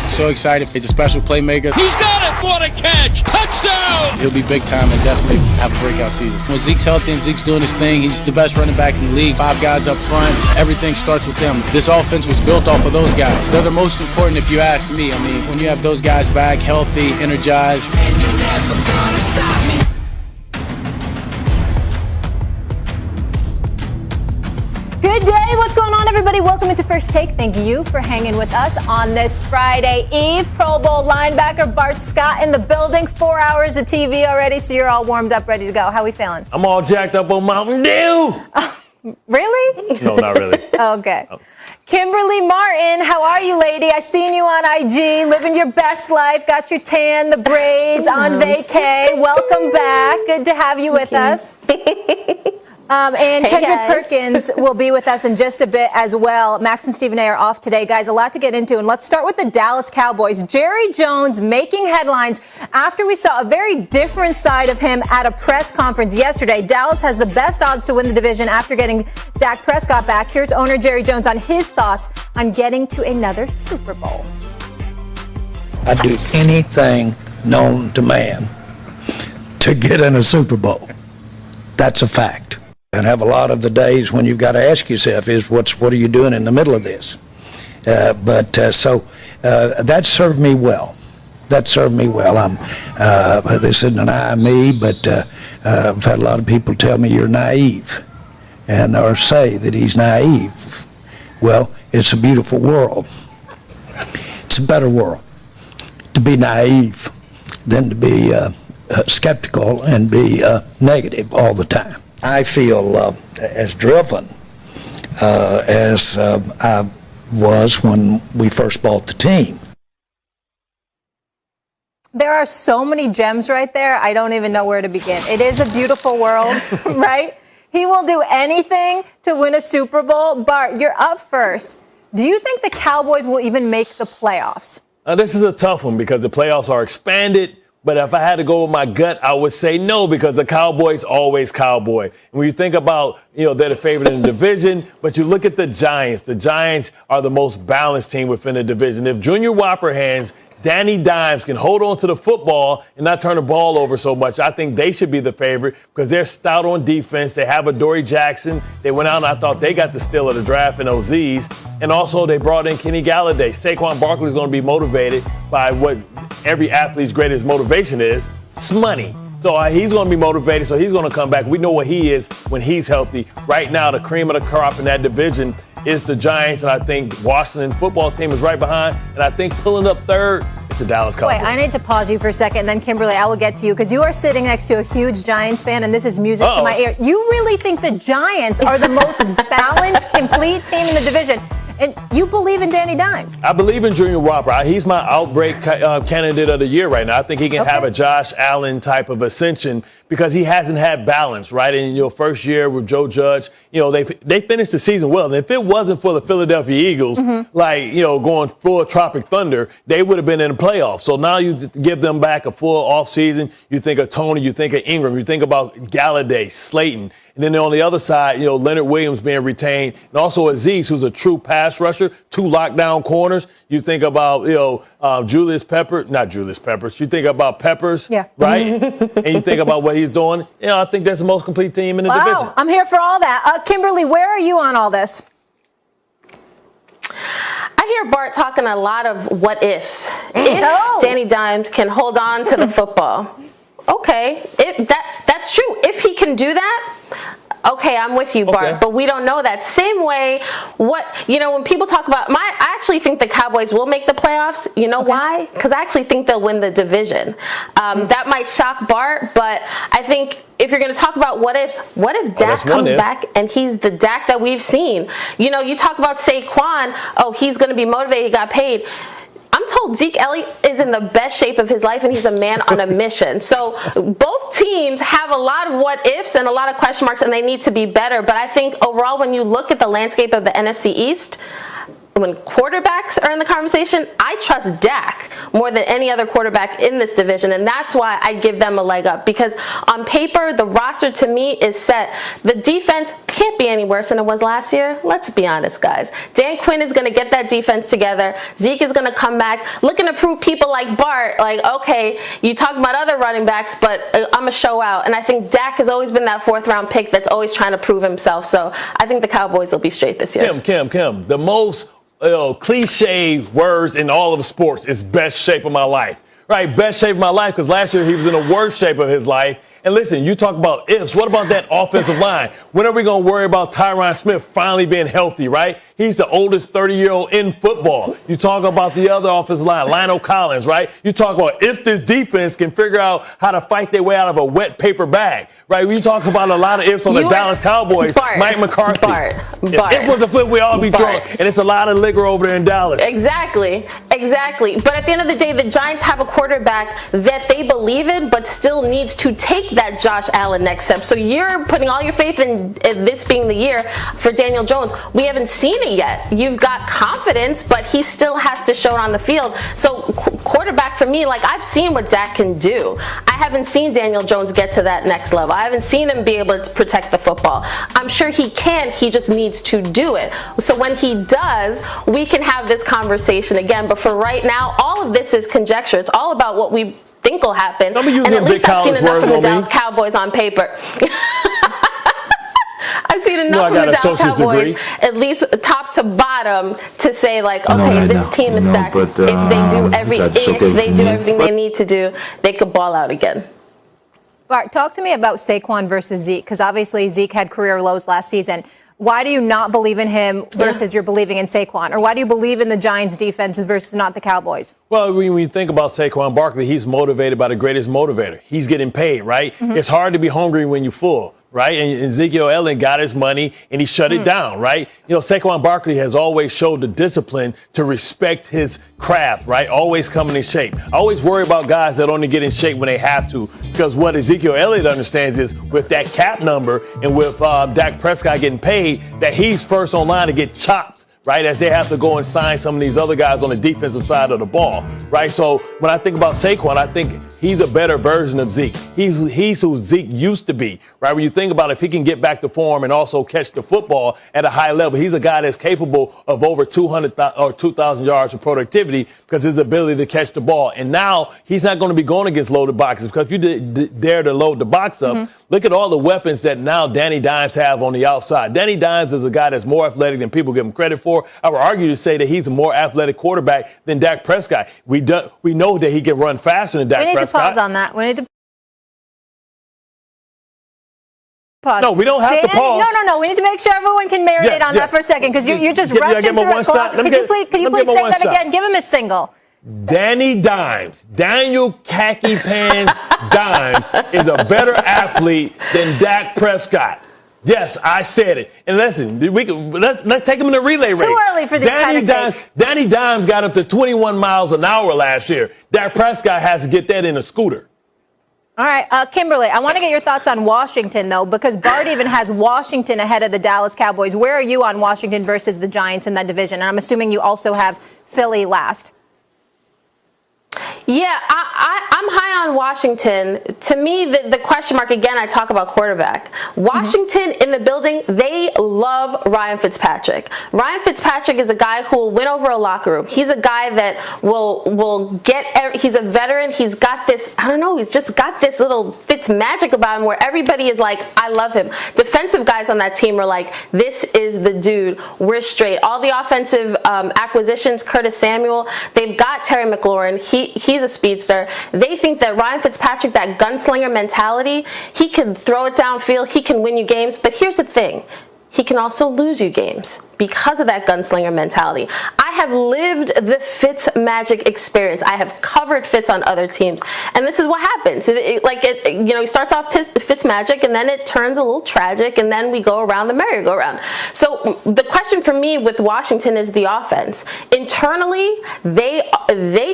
So excited. He's a special playmaker. He's got it. What a catch. Touchdown. He'll be big time and definitely have a breakout season. When Zeke's healthy and Zeke's doing his thing, he's the best running back in the league. 5 guys up front. Everything starts with them. This offense was built off of those guys. They're the most important if you ask me. I mean, when you have those guys back, healthy, energized. And you're never gonna stop me. Good day. What's going on, everybody? Welcome into First Take. Thank you for hanging with us on this Friday Eve. Pro Bowl linebacker Bart Scott in the building. 4 hours of TV already, so you're all warmed up, ready to go. How we feeling? I'm all jacked up on Mountain Dew. Really? No, not really. Okay. Oh. Kimberly Martin, how are you, lady? I seen you on IG, living your best life. Got your tan, the braids, on vacay. Welcome back. Good to have you with us. And hey Kendrick guys. Perkins will be with us in just a bit as well. Max and Stephen A are off today. Guys, a lot to get into. And let's start with the Dallas Cowboys. Jerry Jones making headlines after we saw a very different side of him at a press conference yesterday. Dallas has the best odds to win the division after getting Dak Prescott back. Here's owner Jerry Jones on his thoughts on getting to another Super Bowl. I'd do anything known to man to get in a Super Bowl. That's a fact. And have a lot of the days when you've got to ask yourself is what are you doing in the middle of this? So that served me well. That served me well. This isn't an eye on me, but I've had a lot of people tell me you're naive, or say that he's naive. Well, it's a beautiful world. It's a better world to be naive than to be skeptical and be negative all the time. I feel as driven as I was when we first bought the team. There are so many gems right there. I don't even know where to begin. It is a beautiful world, right? He will do anything to win a Super Bowl. Bart, you're up first. Do you think the Cowboys will even make the playoffs? This is a tough one because the playoffs are expanded. But if I had to go with my gut, I would say no, because the Cowboys always cowboy. And when you think about, they're the favorite in the division, but you look at the Giants are the most balanced team within the division. If Junior Whopper hands, Danny Dimes can hold on to the football and not turn the ball over so much, I think they should be the favorite because they're stout on defense. They have Adoree Jackson. They went out and I thought they got the steal of the draft in OZs. And also they brought in Kenny Galladay. Saquon Barkley is going to be motivated by what every athlete's greatest motivation is, it's money. So he's going to be motivated, so he's going to come back. We know what he is when he's healthy. Right now, the cream of the crop in that division is the Giants, and I think Washington football team is right behind. And I think pulling up third, it's the Dallas Cowboys. Wait, I need to pause you for a second, and then Kimberly, I will get to you, because you are sitting next to a huge Giants fan, and this is music to my ear. You really think the Giants are the most balanced, complete team in the division? And you believe in Danny Dimes? I believe in Junior Whopper. He's my outbreak candidate of the year right now. I think he can have a Josh Allen type of ascension because he hasn't had balance, right? In your first year with Joe Judge, they finished the season well. And if it wasn't for the Philadelphia Eagles, going full Tropic Thunder, they would have been in the playoffs. So now you give them back a full offseason. You think of Tony, you think of Ingram, you think about Galladay, Slayton. And then on the other side, Leonard Williams being retained, and also Azeez, who's a true pass rusher, 2 lockdown corners. You think about, Julius Peppers, not Julius Peppers. You think about Peppers, right? And you think about what he's doing. I think that's the most complete team in the division. I'm here for all that. Kimberly, where are you on all this? I hear Bart talking a lot of what ifs. If Danny Dimes can hold on to the football. Okay, that's true. If he can do that, okay, I'm with you, Bart. Okay. But we don't know that. Same way, when people talk about, I actually think the Cowboys will make the playoffs. You know why? Because I actually think they'll win the division. That might shock Bart, but I think if you're going to talk about what if Dak comes back and he's the Dak that we've seen? You talk about Saquon, he's going to be motivated, he got paid. I'm told Zeke Elliott is in the best shape of his life, and he's a man on a mission. So both teams have a lot of what ifs and a lot of question marks, and they need to be better. But I think overall, when you look at the landscape of the NFC East, when quarterbacks are in the conversation, I trust Dak more than any other quarterback in this division, and that's why I give them a leg up. Because on paper, the roster to me is set. The defense can't be any worse than it was last year. Let's be honest, guys. Dan Quinn is going to get that defense together. Zeke is going to come back looking to prove people like Bart, like, okay, you talk about other running backs, but I'm going to show out. And I think Dak has always been that 4th-round pick that's always trying to prove himself. So I think the Cowboys will be straight this year. Kim, the most cliche words in all of sports is best shape of my life. Right, best shape of my life, because last year he was in the worst shape of his life. And listen, you talk about ifs. What about that offensive line? When are we going to worry about Tyron Smith finally being healthy, right? He's the oldest 30-year-old in football. You talk about the other offensive line, Lionel Collins, right? You talk about if this defense can figure out how to fight their way out of a wet paper bag, right? We talk about a lot of ifs on the Dallas Cowboys, Mike McCarthy. If it was a flip, we all be drunk. And it's a lot of liquor over there in Dallas. Exactly. But at the end of the day, the Giants have a quarterback that they believe in, but still needs to take that Josh Allen next step. So you're putting all your faith in this being the year for Daniel Jones. We haven't seen it yet. You've got confidence, but he still has to show it on the field. So quarterback for me, like, I've seen what Dak can do. I haven't seen Daniel Jones get to that next level. I haven't seen him be able to protect the football. I'm sure he can. He just needs to do it. So when he does, we can have this conversation again. But for right now, all of this is conjecture. It's all about what we think will happen. And at least I've seen enough of the Dallas Cowboys on paper. I've seen enough of the Dallas Cowboys, at least top to bottom, to say, like, okay, this team is stacked. If they do everything they need to do, they could ball out again. Bart, talk to me about Saquon versus Zeke, because obviously Zeke had career lows last season. Why do you not believe in him versus you're believing in Saquon? Or why do you believe in the Giants defense versus not the Cowboys? Well, when you think about Saquon Barkley, he's motivated by the greatest motivator. He's getting paid, right? Mm-hmm. It's hard to be hungry when you're full, right? And Ezekiel Elliott got his money and he shut it down, right? You know, Saquon Barkley has always showed the discipline to respect his craft, right? Always coming in shape. I always worry about guys that only get in shape when they have to, because what Ezekiel Elliott understands is with that cap number and with Dak Prescott getting paid, that he's first on line to get chopped, right, as they have to go and sign some of these other guys on the defensive side of the ball, right? So when I think about Saquon, I think he's a better version of Zeke. He's who Zeke used to be, right? When you think about if he can get back to form and also catch the football at a high level, he's a guy that's capable of over 2,000 yards of productivity because his ability to catch the ball. And now he's not going to be going against loaded boxes, because if you dare to load the box up, look at all the weapons that now Danny Dimes have on the outside. Danny Dimes is a guy that's more athletic than people give him credit for. I would argue to say that he's a more athletic quarterback than Dak Prescott. We know that he can run faster than Dak Prescott. We need to pause on that. We need to pause. No, we don't have to pause. No. We need to make sure everyone can marinate on that for a second, because you're just rushing through it. Could you please say that again? Give him a single. Danny Dimes, Daniel Khaki Pants Dimes, is a better athlete than Dak Prescott. Yes, I said it. And listen, let's take him in a relay race. Too early for these kind of takes. Danny Dimes got up to 21 miles an hour last year. Dak Prescott has to get that in a scooter. All right, Kimberly, I want to get your thoughts on Washington, though, because Bart even has Washington ahead of the Dallas Cowboys. Where are you on Washington versus the Giants in that division? And I'm assuming you also have Philly last. Yeah, I'm high on Washington. To me, the question mark, again, I talk about quarterback. Washington in the building, they love Ryan Fitzpatrick. Ryan Fitzpatrick is a guy who will win over a locker room. He's a guy that will he's a veteran. He's got this, I don't know, he's just got this little Fitz magic about him where everybody is like, I love him. Defensive guys on that team are like, this is the dude. We're straight. All the offensive acquisitions, Curtis Samuel, they've got Terry McLaurin. He's a speedster. They think that Ryan Fitzpatrick, that gunslinger mentality, he can throw it downfield, he can win you games, but here's the thing. He can also lose you games because of that gunslinger mentality. I have lived the Fitz magic experience. I have covered Fitz on other teams, and this is what happens. He starts off Fitz magic, and then it turns a little tragic, and then we go around the merry-go-round. So the question for me with Washington is the offense. Internally, they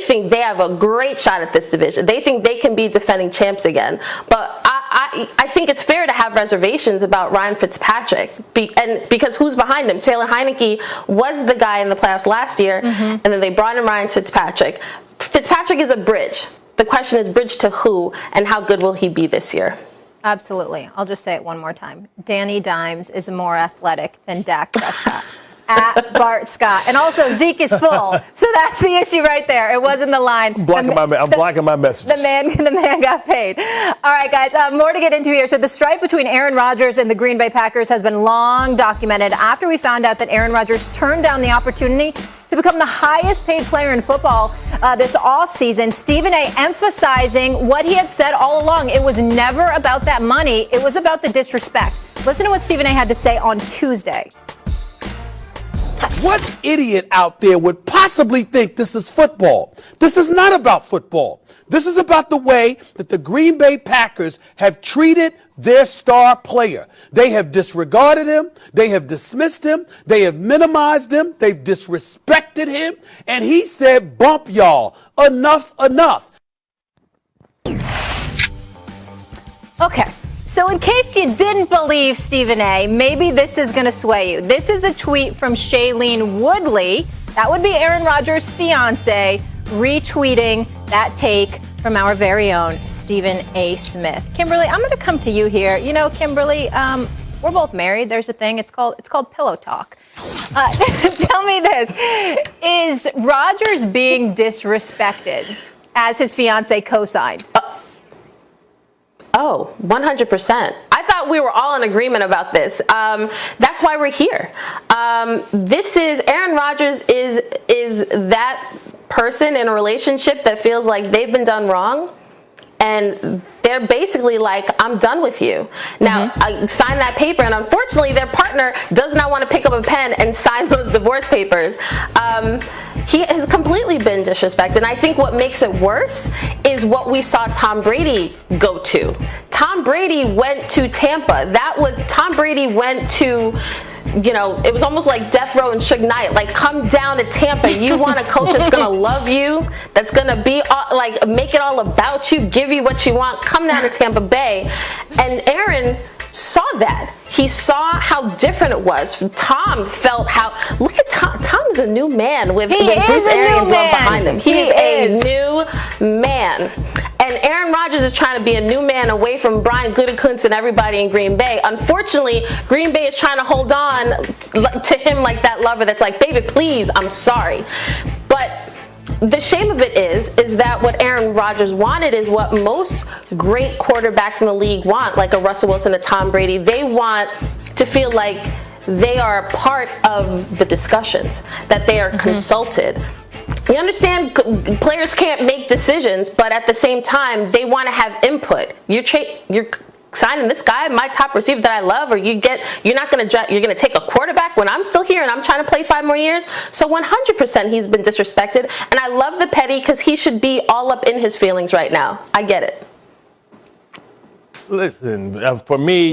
think they have a great shot at this division. They think they can be defending champs again, but I think it's fair to have reservations about Ryan Fitzpatrick, because who's behind him? Taylor Heineke was the guy in the playoffs last year, and then they brought in Ryan Fitzpatrick. Fitzpatrick is a bridge. The question is, bridge to who, and how good will he be this year? Absolutely. I'll just say it one more time. Danny Dimes is more athletic than Dak Prescott. At Bart Scott. And also, Zeke is full. So that's the issue right there. It wasn't the line. I'm blocking my messages. The man got paid. All right, guys, more to get into here. So the strife between Aaron Rodgers and the Green Bay Packers has been long documented after we found out that Aaron Rodgers turned down the opportunity to become the highest paid player in football this offseason. Stephen A. emphasizing what he had said all along. It was never about that money. It was about the disrespect. Listen to what Stephen A. had to say on Tuesday. What idiot out there would possibly think this is football? This is not about football. This is about the way that the Green Bay Packers have treated their star player. They have disregarded him. They have dismissed him. They have minimized him. They've disrespected him. And he said, bump y'all. Enough's enough. Okay. So in case you didn't believe Stephen A., maybe this is going to sway you. This is a tweet from Shailene Woodley. That would be Aaron Rodgers' fiance, retweeting that take from our very own Stephen A. Smith. Kimberly, I'm going to come to you here. You know, Kimberly, we're both married. There's a thing. It's called pillow talk. Tell me this. Is Rodgers being disrespected as his fiance co-signed? Oh, 100%. I thought we were all in agreement about this. That's why we're here. Aaron Rodgers is that person in a relationship that feels like they've been done wrong. And they're basically like, I'm done with you. Now, I sign that paper, and unfortunately, their partner does not want to pick up a pen and sign those divorce papers. He has completely been disrespected. And I think what makes it worse is what we saw Tom Brady go to. Tom Brady went to Tampa. Tom Brady went to, it was almost like death row and Suge Knight. Like, come down to Tampa. You want a coach that's going to love you, that's going to be make it all about you, give you what you want. Come down to Tampa Bay. And Aaron saw that. He saw how different it was. Tom felt look at Tom. Tom is a new man with Bruce Arians behind him. He is a new man. And Aaron Rodgers is trying to be a new man away from Brian Gutekunst and everybody in Green Bay. Unfortunately, Green Bay is trying to hold on to him like that lover that's like, baby, please, I'm sorry. But the shame of it is that what Aaron Rodgers wanted is what most great quarterbacks in the league want, like a Russell Wilson, a Tom Brady. They want to feel like they are a part of the discussions, that they are consulted. You understand, players can't make decisions, but at the same time, they want to have input. You're signing this guy, my top receiver that I love, or you're going to take a quarterback when I'm still here and I'm trying to play 5 more years. So 100% he's been disrespected, and I love the petty because he should be all up in his feelings right now. I get it. Listen, for me,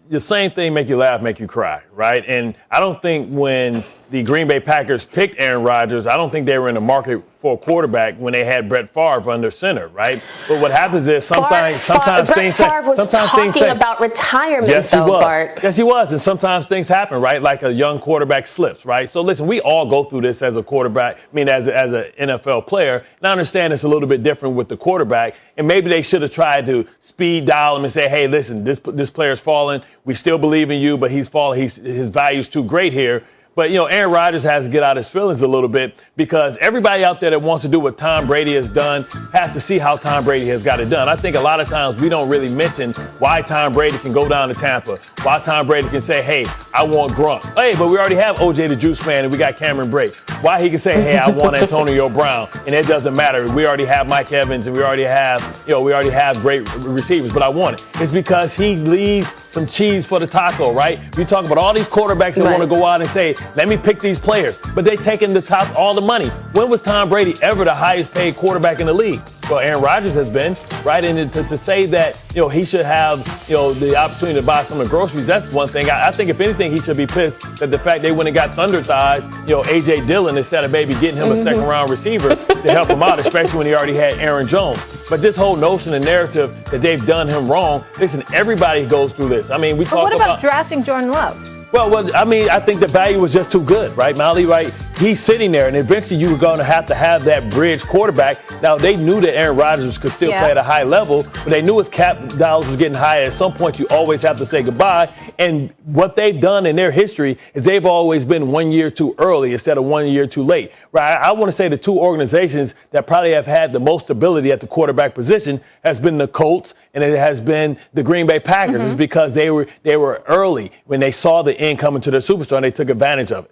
the same thing make you laugh, make you cry, right? And I don't think when the Green Bay Packers picked Aaron Rodgers, I don't think they were in the market for a quarterback when they had Brett Favre under center, right? But what happens is sometimes things Brett Favre was talking about retirement, yes, he was. Bart. Yes, he was. And sometimes things happen, right? Like a young quarterback slips, right? So listen, we all go through this as a quarterback, as an NFL player. And I understand it's a little bit different with the quarterback. And maybe they should have tried to speed dial him and say, hey, listen, this player's falling. We still believe in you, but he's falling. His value's too great here. But, Aaron Rodgers has to get out his feelings a little bit because everybody out there that wants to do what Tom Brady has done has to see how Tom Brady has got it done. I think a lot of times we don't really mention why Tom Brady can go down to Tampa, why Tom Brady can say, hey, I want Gronk. Hey, but we already have OJ the Juice Man and we got Cameron Brake. Why he can say, hey, I want Antonio Brown, and it doesn't matter. We already have Mike Evans and we already have great receivers, but I want it. It's because he leaves some cheese for the taco, right? We talk about all these quarterbacks that want to go out and say, let me pick these players, but they taking the top all the money. When was Tom Brady ever the highest paid quarterback in the league? Well, Aaron Rodgers has been, right? And to say that, he should have, the opportunity to buy some of the groceries, that's one thing. I think if anything, he should be pissed that the fact they went and got Thunder Thighs, A.J. Dillon, instead of maybe getting him a second round receiver to help him out, especially when he already had Aaron Jones. But this whole notion and narrative that they've done him wrong, listen, everybody goes through this. I mean, we talk about drafting Jordan Love? Well, I mean, I think the value was just too good, right, Molly? Right? He's sitting there, and eventually you were going to have that bridge quarterback. Now, they knew that Aaron Rodgers could still play at a high level, but they knew his cap dollars was getting high. At some point, you always have to say goodbye. And what they've done in their history is they've always been 1 year too early instead of 1 year too late. Right? I want to say the two organizations that probably have had the most stability at the quarterback position has been the Colts and it has been the Green Bay Packers. It's because they were early when they saw the end coming to their superstar and they took advantage of it.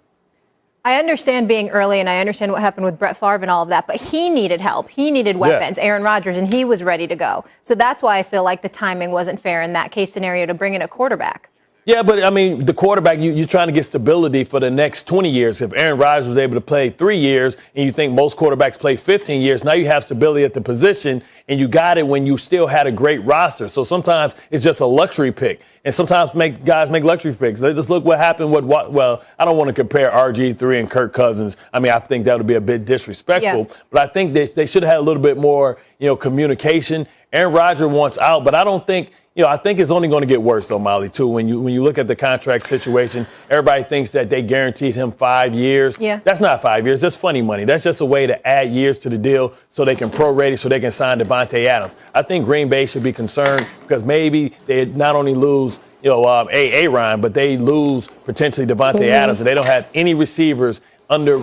I understand being early, and I understand what happened with Brett Favre and all of that, but he needed help. He needed weapons, Aaron Rodgers, and he was ready to go. So that's why I feel like the timing wasn't fair in that case scenario to bring in a quarterback. Yeah, but, I mean, the quarterback, you're trying to get stability for the next 20 years. If Aaron Rodgers was able to play 3 years and you think most quarterbacks play 15 years, now you have stability at the position, and you got it when you still had a great roster. So sometimes it's just a luxury pick. And sometimes guys make luxury picks. Let's just look what happened with, well, I don't want to compare RG3 and Kirk Cousins. I mean, I think that would be a bit disrespectful. Yeah. But I think they should have had a little bit more, communication. Aaron Rodgers wants out, but I don't think – I think it's only going to get worse, though, Molly, too. When you look at the contract situation, everybody thinks that they guaranteed him 5 years. Yeah. That's not 5 years. That's funny money. That's just a way to add years to the deal so they can prorate it so they can sign Devontae Adams. I think Green Bay should be concerned because maybe they not only lose, Aaron, but they lose potentially Devontae Adams, and they don't have any receivers under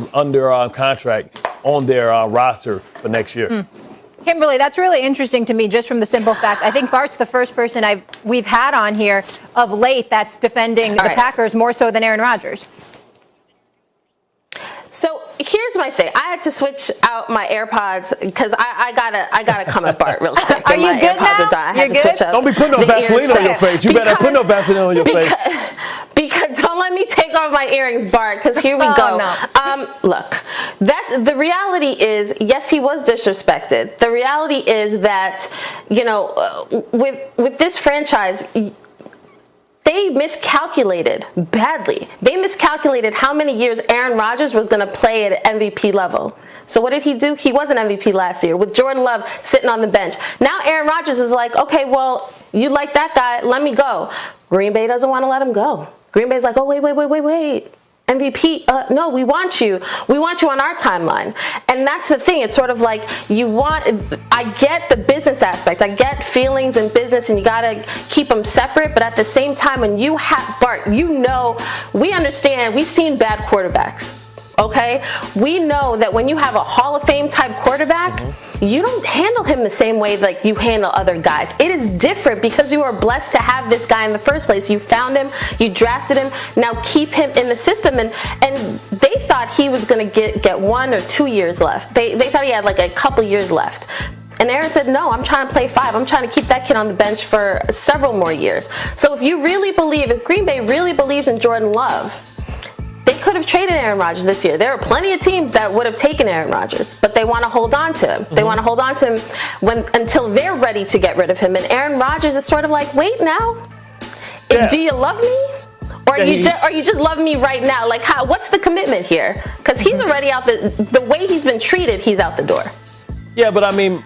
contract on their roster for next year. Kimberly, that's really interesting to me just from the simple fact. I think Bart's the first person we've had on here of late that's defending the Packers more so than Aaron Rodgers. So here's my thing. I had to switch out my AirPods because I gotta come at Bart real quick. Are you good now? I had to switch up. Don't be putting no Vaseline on your face. You better put no Vaseline on your face. Because don't let me take off my earrings, Bart, because here we go. No. Look, the reality is, yes, he was disrespected. The reality is that, with this franchise, they miscalculated badly. They miscalculated how many years Aaron Rodgers was going to play at MVP level. So what did he do? He was an MVP last year with Jordan Love sitting on the bench. Now Aaron Rodgers is like, okay, well, you like that guy, let me go. Green Bay doesn't want to let him go. Green Bay's like, oh, wait. MVP, no, we want you. We want you on our timeline. And that's the thing. It's sort of like I get the business aspect. I get feelings and business, and you got to keep them separate. But at the same time, when you have, Bart, we understand, we've seen bad quarterbacks. Okay? We know that when you have a Hall of Fame type quarterback, you don't handle him the same way like you handle other guys. It is different because you are blessed to have this guy in the first place. You found him, you drafted him, now keep him in the system. And they thought he was going to get 1 or 2 years left. They thought he had like a couple years left. And Aaron said, no, I'm trying to play 5. I'm trying to keep that kid on the bench for several more years. So if Green Bay really believes in Jordan Love, they could have traded Aaron Rodgers this year. There are plenty of teams that would have taken Aaron Rodgers, but they want to hold on to him. They want to hold on to him until they're ready to get rid of him. And Aaron Rodgers is sort of like, wait now, do you love me? Or you just love me right now? Like, what's the commitment here? Because he's already out the way he's been treated, he's out the door. Yeah, but I mean,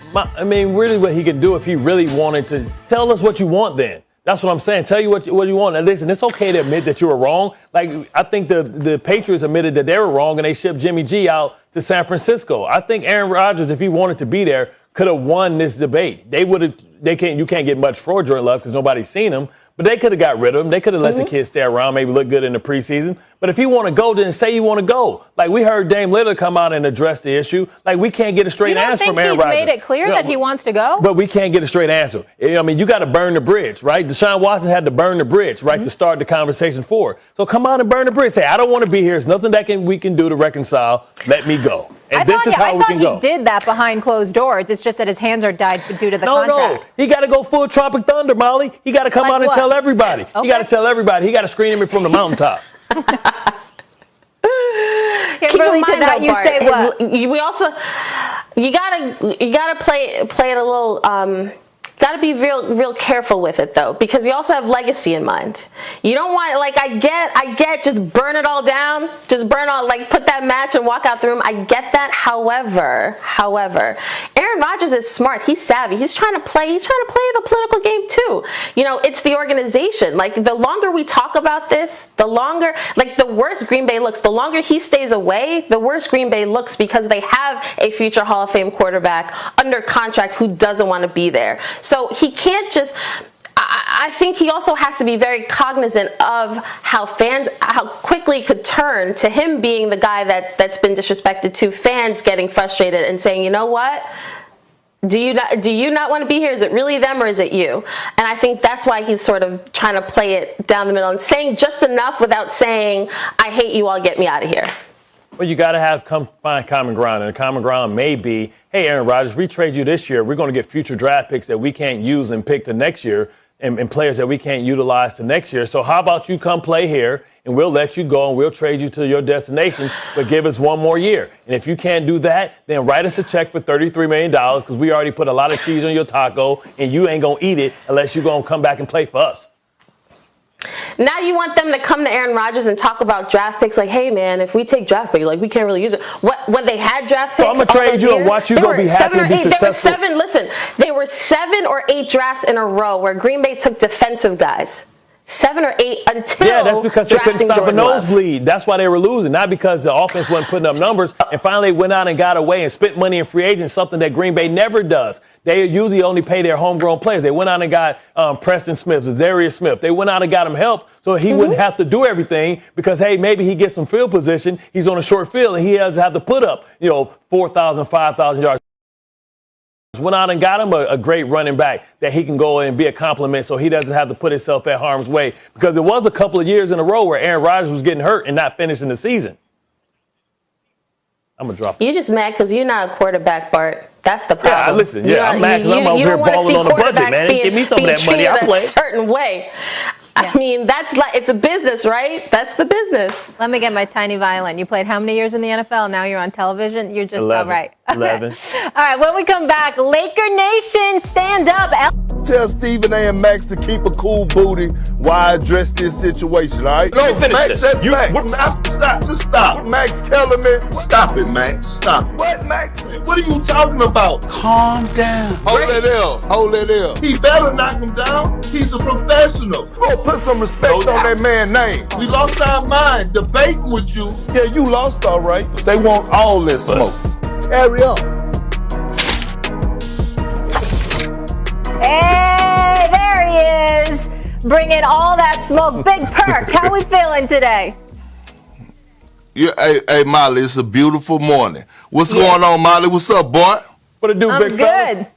really what he could do if he really wanted to, tell us what you want then. That's what I'm saying. Tell you what you want. And listen, it's okay to admit that you were wrong. Like, I think the Patriots admitted that they were wrong and they shipped Jimmy G out to San Francisco. I think Aaron Rodgers, if he wanted to be there, could have won this debate. You can't get much for Jordan Love because nobody's seen him. But they could have got rid of him. They could have let the kid stay around, maybe look good in the preseason. But if you want to go, then say you want to go. Like, we heard Dame Lillard come out and address the issue. Like, we can't get a straight answer from Aaron Rodgers. You don't think he's made it clear that he wants to go? But we can't get a straight answer. I mean, you got to burn the bridge, right? Deshaun Watson had to burn the bridge, right, to start the conversation for. So come on and burn the bridge. Say, I don't want to be here. There's nothing that we can do to reconcile. Let me go. And I thought he did that behind closed doors. It's just that his hands are tied due to the contract. No, he got to go full Tropic Thunder, Molly. He got to come out and tell everybody. Okay. He got to tell everybody. He got to scream it from the mountaintop. Kimberly, to that you say what? We also, you gotta play it a little. Got to be real careful with it, though, because you also have legacy in mind. You don't want, like, I get, just burn it all down, just burn all, like, put that match and walk out the room. I get that. However, Aaron Aaron Rodgers is smart. He's savvy. He's trying to play the political game too. It's the organization. Like, the longer we talk about this, the longer, like, the worse Green Bay looks. The longer he stays away, the worse Green Bay looks, because they have a future Hall of Fame quarterback under contract who doesn't want to be there. So he can't just. I think he also has to be very cognizant of how quickly it could turn to him being the guy that's been disrespected, to fans getting frustrated and saying, you know what? Do you not want to be here? Is it really them or is it you? And I think that's why he's sort of trying to play it down the middle and saying just enough without saying, I hate you all, get me out of here. Well, you got to find common ground, and the common ground may be, hey, Aaron Rodgers, we trade you this year. We're going to get future draft picks that we can't use and pick the next year, and players that we can't utilize to next year. So how about you come play here, and we'll let you go, and we'll trade you to your destination, but give us one more year. And if you can't do that, then write us a check for $33 million, because we already put a lot of cheese on your taco, and you ain't going to eat it unless you're going to come back and play for us. Now you want them to come to Aaron Rodgers and talk about draft picks, like, hey, man, if we take draft picks, like, we can't really use it. When they had draft picks, so I'm going to trade you and watch you go be happy to be successful. There were 7 or 8 drafts in a row where Green Bay took defensive guys. 7 or 8 until that's because they couldn't stop a Jordan nosebleed. That's why they were losing, not because the offense wasn't putting up numbers. And finally went out and got away and spent money in free agents, something that Green Bay never does. They usually only pay their homegrown players. They went out and got Preston Smith, Za'Darius Smith. They went out and got him help so he wouldn't have to do everything, because, hey, maybe he gets some field position. He's on a short field, and he doesn't have to put up, 4,000, 5,000 yards. Went out and got him a great running back that he can go and be a compliment, so he doesn't have to put himself at harm's way. Because there was a couple of years in a row where Aaron Rodgers was getting hurt and not finishing the season. I'm going to drop it. You're just mad because you're not a quarterback, Bart. That's the problem. Yeah, listen, I'm mad because I'm over here balling on the budget, man. Give me some of that money. I'll play. A certain way. Yeah. I mean, it's a business, right? That's the business. Let me get my tiny violin. You played how many years in the NFL? Now you're on television. You're just 11, all right. 11. All right, when we come back, Laker Nation, stand up. Tell Stephen A. and Max to keep a cool booty while I address this situation, all right? No, Max, that's Max. Stop, just stop. Max Kellerman. Stop it, Max. Stop it. What, Max? What are you talking about? Calm down. Hold that L. Hold that L. He better knock him down. He's a professional. Oh, put some respect on that man's name. We lost our mind debating with you. Yeah, you lost, all right. They want all this smoke. Carry on. Hey, there he is, bringing all that smoke. Big Perk, how we feeling today? Yeah, hey, Molly, it's a beautiful morning. What's going on, Molly? What's up, boy? What it do, I'm big fella? good.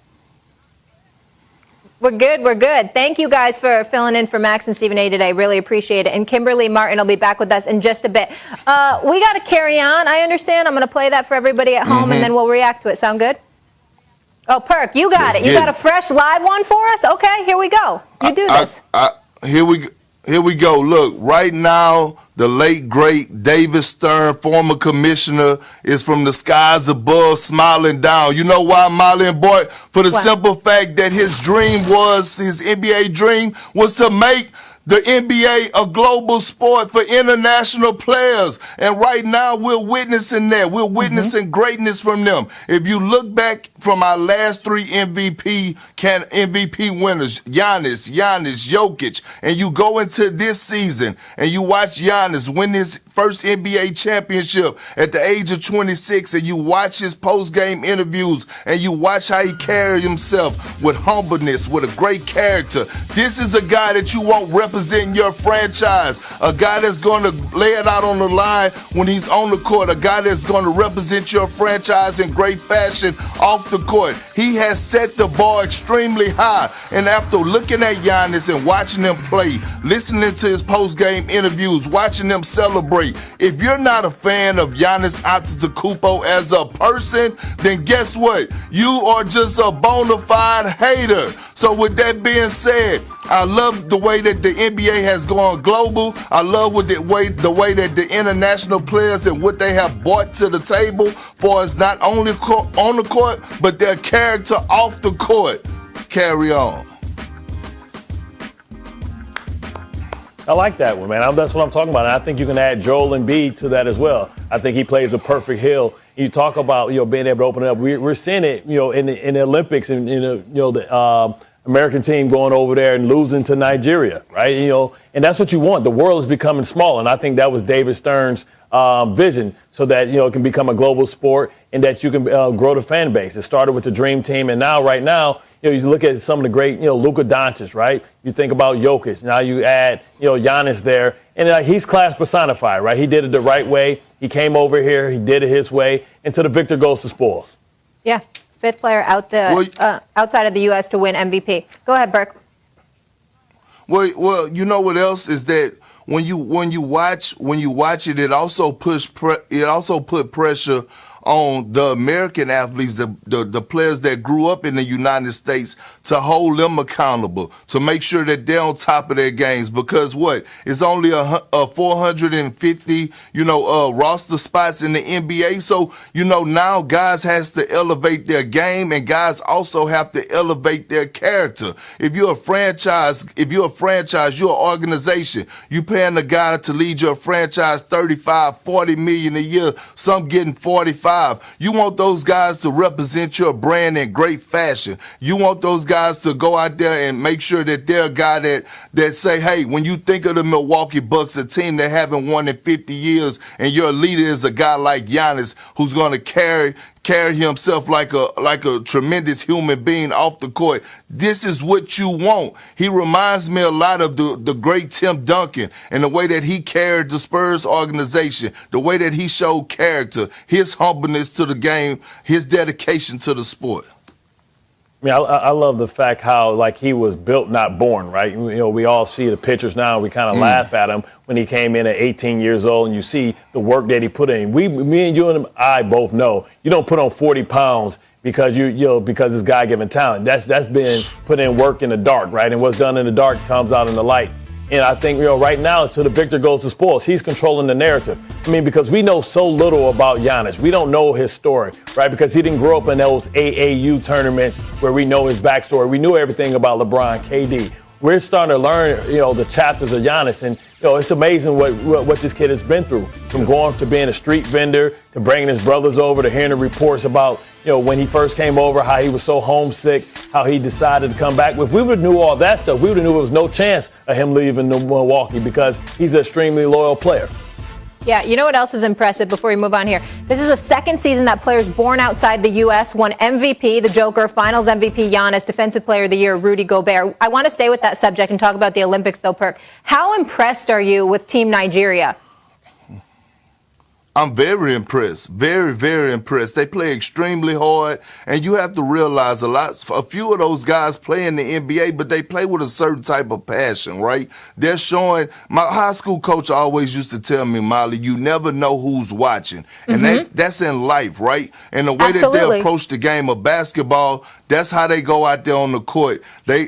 We're good. Thank you guys for filling in for Max and Stephen A. today. Really appreciate it. And Kimberly Martin will be back with us in just a bit. We got to carry on. I understand. I'm going to play that for everybody at home, and then we'll react to it. Sound good? Oh, Perk, you got it. You got a fresh live one for us? Okay, here we go. You do this. Here we go. Look, right now, the late, great David Stern, former commissioner, is from the skies above smiling down. You know why, Molly and Boy? For the simple fact that his NBA dream was to make the NBA a global sport for international players. And right now, we're witnessing that. We're witnessing greatness from them. If you look back from our last 3 MVP winners, Giannis, Jokic, and you go into this season and you watch Giannis win his first NBA championship at the age of 26, and you watch his post-game interviews and you watch how he carried himself with humbleness, with a great character. This is a guy that you want representing your franchise, a guy that's going to lay it out on the line when he's on the court, a guy that's going to represent your franchise in great fashion off the court. He has set the bar extremely high, and after looking at Giannis and watching him play, listening to his post-game interviews, watching him celebrate, if you're not a fan of Giannis Antetokounmpo as a person, then guess what? You are just a bona fide hater. So with that being said, I love the way that the NBA has gone global. I love the way that the international players and what they have brought to the table for us, not only on the court, but their character off the court. Carry on. I like that one, man. That's what I'm talking about. And I think you can add Joel Embiid to that as well. I think he plays a perfect heel You talk about, being able to open it up. We're seeing it, in the Olympics and, the American team going over there and losing to Nigeria, right? And that's what you want. The world is becoming small, and I think that was David Stern's vision, so that it can become a global sport and that you can grow the fan base. It started with the Dream Team, and right now, you look at some of the great, Luka Doncic, right? You think about Jokic. Now you add, Giannis there, and he's class personified, right? He did it the right way. He came over here, he did it his way, and to the victor goes the spoils. Yeah. 5th player outside of the U.S. to win MVP. Go ahead, Burke. Well, you know what else is that when you watch it, it also put pressure on the American athletes, the players that grew up in the United States, to hold them accountable, to make sure that they're on top of their games. Because it's only a 450, roster spots in the NBA. So, now guys has to elevate their game, and guys also have to elevate their character. If you're a franchise, you're an organization, you paying a guy to lead your franchise $35-40 million a year, some getting 45. You want those guys to represent your brand in great fashion. You want those guys to go out there and make sure that they're a guy that say, hey, when you think of the Milwaukee Bucks, a team that haven't won in 50 years, and your leader is a guy like Giannis, who's going to carry himself like a tremendous human being off the court. This is what you want. He reminds me a lot of the great Tim Duncan, and the way that he carried the Spurs organization, the way that he showed character, his humbleness to the game, his dedication to the sport. I mean, I love the fact how, he was built, not born, right? We all see the pictures now. We kind of laugh at him when he came in at 18 years old, and you see the work that he put in. Me and you and I both know you don't put on 40 pounds because because it's God-given talent. That's been put in work in the dark, right? And what's done in the dark comes out in the light. And I think, right now, to the victor goes the spoils. He's controlling the narrative. I mean, because we know so little about Giannis. We don't know his story, right? Because he didn't grow up in those AAU tournaments where we know his backstory. We knew everything about LeBron, KD. We're starting to learn, the chapters of Giannis. And, it's amazing what this kid has been through, from going to being a street vendor to bringing his brothers over, to hearing the reports about, when he first came over, how he was so homesick, how he decided to come back. If we would have knew all that stuff, we would have knew there was no chance of him leaving Milwaukee, because he's an extremely loyal player. Yeah, you know what else is impressive before we move on here? This is the second season that players born outside the U.S. won MVP, the Joker, Finals MVP, Giannis, Defensive Player of the Year, Rudy Gobert. I want to stay with that subject and talk about the Olympics, though, Perk. How impressed are you with Team Nigeria? I'm very impressed, very, very impressed. They play extremely hard, and you have to realize a few of those guys play in the NBA, but they play with a certain type of passion, right? They're showing. My high school coach always used to tell me, Molly, you never know who's watching, and that's in life, right? And the way that they approach the game of basketball, that's how they go out there on the court. They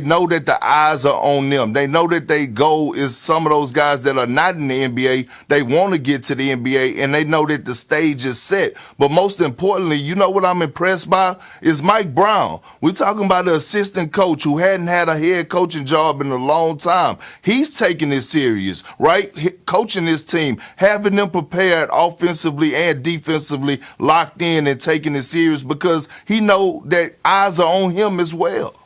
know that the eyes are on them. They know that their goal is some of those guys that are not in the NBA. They want to get to the NBA. And they know that the stage is set. But most importantly, you know what I'm impressed by? Is Mike Brown. We're talking about an assistant coach who hadn't had a head coaching job in a long time. He's taking it serious, right? Coaching his team, having them prepared offensively and defensively, locked in and taking it serious, because he know that eyes are on him as well.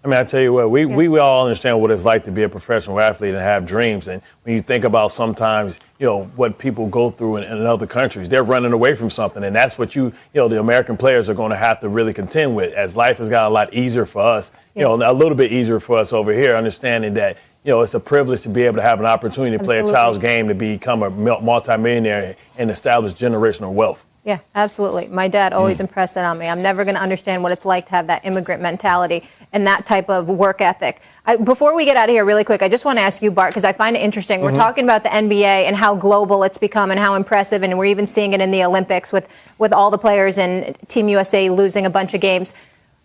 I mean, I tell you what, we all understand what it's like to be a professional athlete and have dreams. And when you think about sometimes, what people go through in other countries, they're running away from something. And that's what the American players are going to have to really contend with, as life has got a lot easier for us, a little bit easier for us over here, understanding that, it's a privilege to be able to have an opportunity to play a child's game, to become a multimillionaire and establish generational wealth. Yeah, absolutely. My dad always impressed that on me. I'm never going to understand what it's like to have that immigrant mentality and that type of work ethic. Before we get out of here really quick, I just want to ask you, Bart, because I find it interesting. We're talking about the NBA and how global it's become and how impressive, and we're even seeing it in the Olympics with all the players and Team USA losing a bunch of games.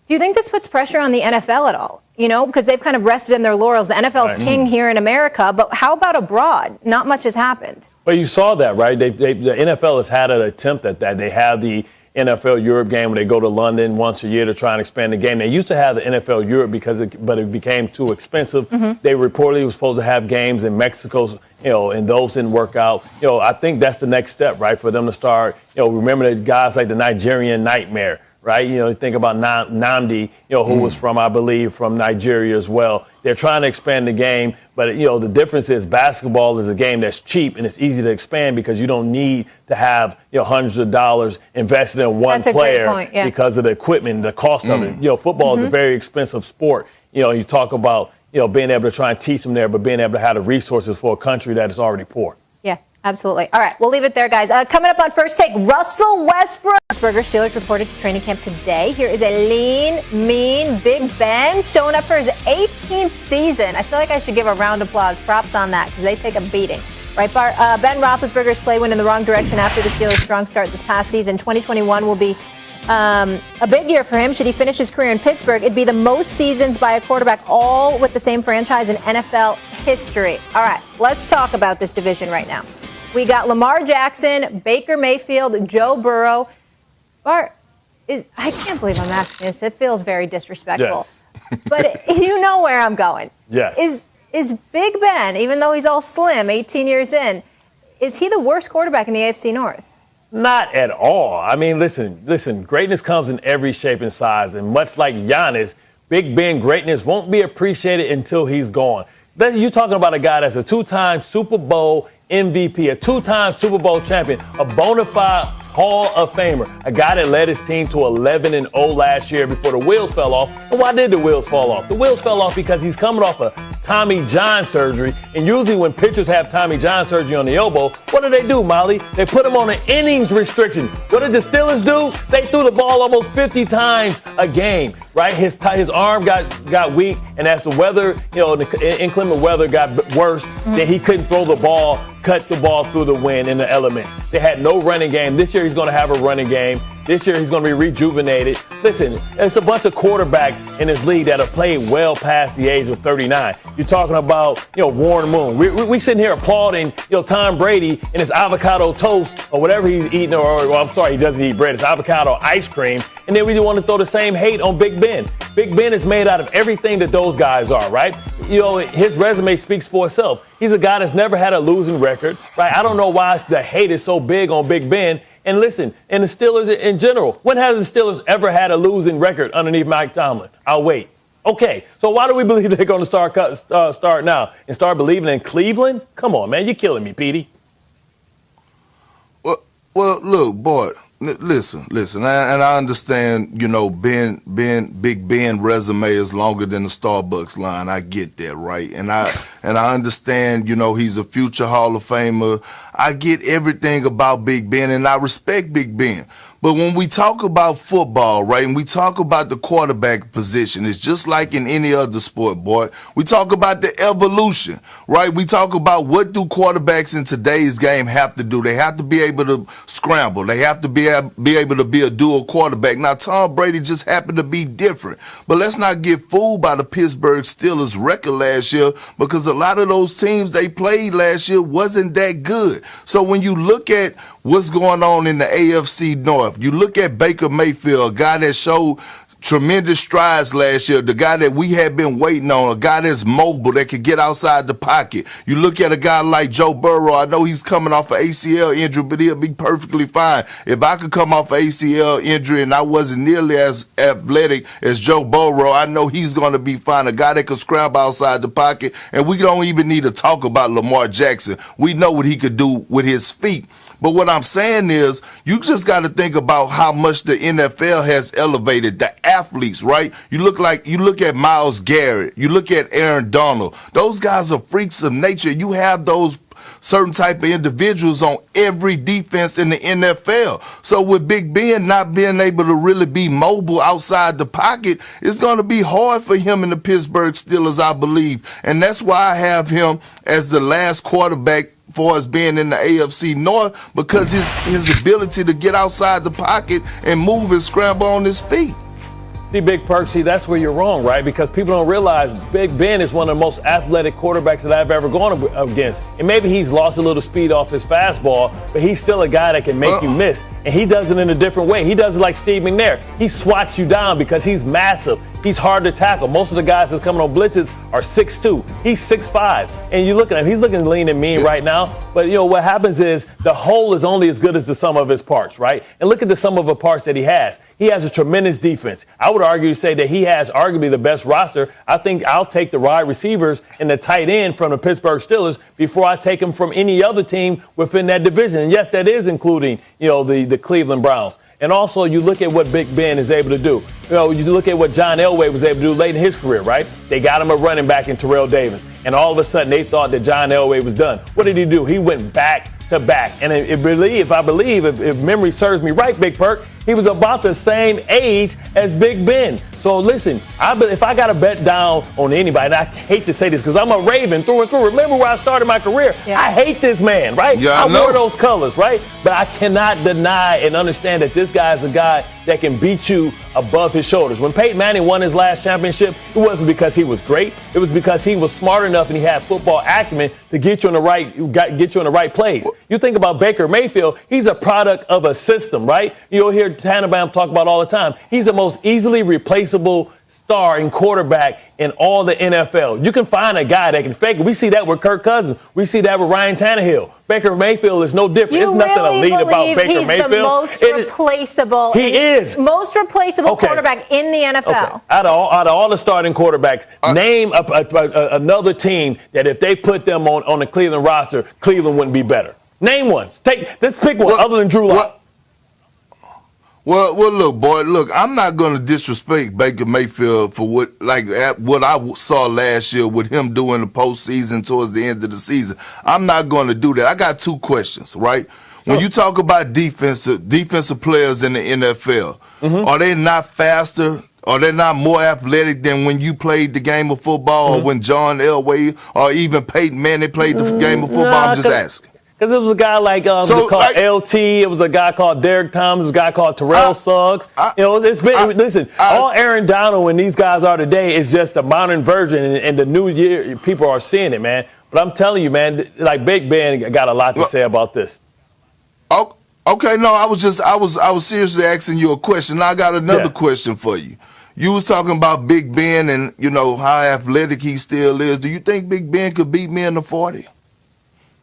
Do you think this puts pressure on the NFL at all? Because they've kind of rested in their laurels. The NFL's king here in America, but how about abroad? Not much has happened. Well, you saw that, right? The NFL has had an attempt at that. They have the NFL Europe game when they go to London once a year to try and expand the game. They used to have the NFL Europe but it became too expensive. They reportedly were supposed to have games in Mexico, and those didn't work out. I think that's the next step, right, for them to start. Remember the guys like the Nigerian Nightmare, right? You think about Nnamdi, who was from, I believe, from Nigeria as well. They're trying to expand the game, but, the difference is basketball is a game that's cheap and it's easy to expand because you don't need to have, hundreds of dollars invested in one player because of the equipment, the cost of it. Football is a very expensive sport. You talk about, being able to try and teach them there, but being able to have the resources for a country that is already poor. Yeah, absolutely. All right, we'll leave it there, guys. Coming up on First Take, Russell Westbrook. Steelers reported to training camp today. Here is a lean, mean Big Ben showing up for his 18th season. I feel like I should give a round of applause. Props on that because they take a beating. Right, Bart? Ben Roethlisberger's play went in the wrong direction after the Steelers' strong start this past season. 2021 will be a big year for him. Should he finish his career in Pittsburgh, it'd be the most seasons by a quarterback all with the same franchise in NFL history. All right, let's talk about this division right now. We got Lamar Jackson, Baker Mayfield, Joe Burrow. Bart, I can't believe I'm asking this. It feels very disrespectful. Yes. But you know where I'm going. Yes. Is Big Ben, even though he's all slim, 18 years in, is he the worst quarterback in the AFC North? Not at all. I mean, listen, greatness comes in every shape and size. And much like Giannis, Big Ben greatness won't be appreciated until he's gone. You're talking about a guy that's a two-time Super Bowl MVP, a two-time Super Bowl champion, a bona fide Hall of Famer, a guy that led his team to 11-0 last year before the wheels fell off. And why did the wheels fall off? The wheels fell off because he's coming off a Tommy John surgery. And usually when pitchers have Tommy John surgery on the elbow, what do, Molly? They put him on an innings restriction. What did the Steelers do? They threw the ball almost 50 times a game, right? His arm got weak, and as the weather, the inclement weather got worse, then he couldn't throw the ball, cut the ball through the wind in the elements. They had no running game. This year he's going to have a running game. This year he's going to be rejuvenated. Listen, there's a bunch of quarterbacks in this league that have played well past the age of 39. You're talking about, Warren Moon. We sitting here applauding, Tom Brady and his avocado toast or whatever he's eating, or I'm sorry, he doesn't eat bread. It's avocado ice cream. And then we want to throw the same hate on Big Ben. Big Ben is made out of everything that those guys are, right? His resume speaks for itself. He's a guy that's never had a losing record, right? I don't know why the hate is so big on Big Ben. And listen, and the Steelers in general, when has the Steelers ever had a losing record underneath Mike Tomlin? I'll wait. Okay, so why do we believe they're going to start now and start believing in Cleveland? Come on, man, you're killing me, Petey. Well, look, boy, listen, and I understand, Big Ben resume is longer than the Starbucks line. I get that, right? And I understand, he's a future Hall of Famer. I get everything about Big Ben, and I respect Big Ben. But when we talk about football, right, and we talk about the quarterback position, it's just like in any other sport, boy. We talk about the evolution, right? We talk about what do quarterbacks in today's game have to do. They have to be able to scramble. They have to be able to be a dual quarterback. Now, Tom Brady just happened to be different. But let's not get fooled by the Pittsburgh Steelers record last year, because a lot of those teams they played last year wasn't that good. So when you look at what's going on in the AFC North, you look at Baker Mayfield, a guy that showed tremendous strides last year, the guy that we had been waiting on, a guy that's mobile, that could get outside the pocket. You look at a guy like Joe Burrow. I know he's coming off an ACL injury, but he'll be perfectly fine. If I could come off an ACL injury and I wasn't nearly as athletic as Joe Burrow, I know he's going to be fine, a guy that could scramble outside the pocket. And we don't even need to talk about Lamar Jackson. We know what he could do with his feet. But what I'm saying is, you just got to think about how much the NFL has elevated the athletes, right? You look at Myles Garrett, you look at Aaron Donald. Those guys are freaks of nature. You have those certain type of individuals on every defense in the NFL. So with Big Ben not being able to really be mobile outside the pocket, it's going to be hard for him in the Pittsburgh Steelers, I believe. And that's why I have him as the last quarterback for us being in the AFC North, because his ability to get outside the pocket and move and scramble on his feet. See, Big Perk, that's where you're wrong, right? Because people don't realize Big Ben is one of the most athletic quarterbacks that I've ever gone against. And maybe he's lost a little speed off his fastball, but he's still a guy that can make you miss. And he does it in a different way. He does it like Steve McNair. He swats you down because he's massive. He's hard to tackle. Most of the guys that's coming on blitzes are 6'2". He's 6'5". And you look at him, he's looking lean and mean right now. But, what happens is the whole is only as good as the sum of his parts, right? And look at the sum of the parts that he has. He has a tremendous defense. I would argue to say that he has arguably the best roster. I think I'll take the wide receivers and the tight end from the Pittsburgh Steelers before I take them from any other team within that division. And yes, that is including, the Cleveland Browns. And also, you look at what Big Ben is able to do. You look at what John Elway was able to do late in his career, right? They got him a running back in Terrell Davis. And all of a sudden, they thought that John Elway was done. What did he do? He went back to back. And if memory serves me right, Big Perk, he was about the same age as Big Ben. So listen, if I got to bet down on anybody, and I hate to say this because I'm a Raven through and through. Remember where I started my career? Yeah. I hate this man, right? Yeah, I wore those colors, right? But I cannot deny and understand that this guy is a guy that can beat you above his shoulders. When Peyton Manning won his last championship, it wasn't because he was great. It was because he was smart enough and he had football acumen to get you in the right place. You think about Baker Mayfield, he's a product of a system, right? You'll hear Tannenbaum talk about all the time. He's the most easily replaceable star and quarterback in all the NFL. You can find a guy that can fake it. We see that with Kirk Cousins. We see that with Ryan Tannehill. Baker Mayfield is no different. You There's nothing really elite about Baker he's Mayfield. The most replaceable. He is most replaceable quarterback in the NFL. Okay. Out of all the starting quarterbacks, name another team that if they put them on the Cleveland roster, Cleveland wouldn't be better. Name one. Let's pick one other than Drew Lock. Well, look, boy, I'm not going to disrespect Baker Mayfield for what I saw last year with him doing the postseason towards the end of the season. I'm not going to do that. I got two questions, right? When you talk about defensive players in the NFL, are they not faster? Are they not more athletic than when you played the game of football or when John Elway or even Peyton Manning played the game of football? I'm just asking. Because it was a guy LT. It was a guy called Derek Thomas. A guy called Terrell Suggs. Listen. All Aaron Donald and these guys are today is just a modern version, and the new year people are seeing it, man. But I'm telling you, man, Big Ben got a lot to say about this. Okay, no, I was seriously asking you a question. Now I got another question for you. You was talking about Big Ben and how athletic he still is. Do you think Big Ben could beat me in the 40?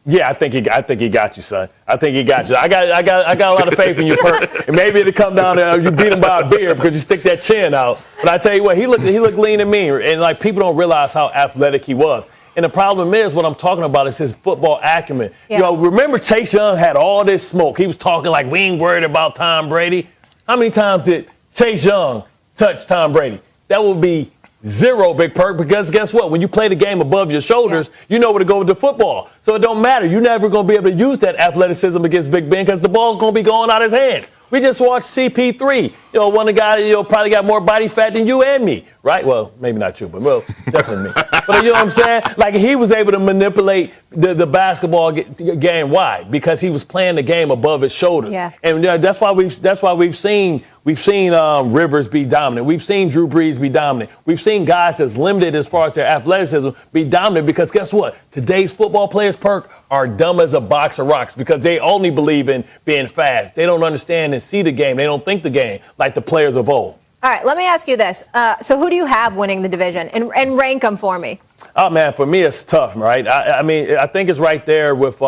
Yeah, I think he got you, son. I think he got you. I got a lot of faith in you, Perk. And maybe it'll come down to you beat him by a beard because you stick that chin out. But I tell you what, he looked lean and mean, and people don't realize how athletic he was. And the problem is, what I'm talking about is his football acumen. Yeah. Remember Chase Young had all this smoke. He was talking like we ain't worried about Tom Brady. How many times did Chase Young touch Tom Brady? That would be zero, Big Perk, because guess what? When you play the game above your shoulders, you know where to go with the football. So it don't matter. You're never going to be able to use that athleticism against Big Ben because the ball's going to be going out of his hands. We just watched CP3. One of the guys, probably got more body fat than you and me, right? Well, maybe not you, but definitely me. But you know what I'm saying? Like he was able to manipulate the basketball game. Why? Because he was playing the game above his shoulders. Yeah. And that's why we've seen Rivers be dominant. We've seen Drew Brees be dominant. We've seen guys that's limited as far as their athleticism be dominant because guess what? Today's football players, Perk, are dumb as a box of rocks because they only believe in being fast. They don't understand and see the game. They don't think the game like the players of old. All right, let me ask you this. So who do you have winning the division? And rank them for me. Oh, man, for me it's tough, right? I think it's right there with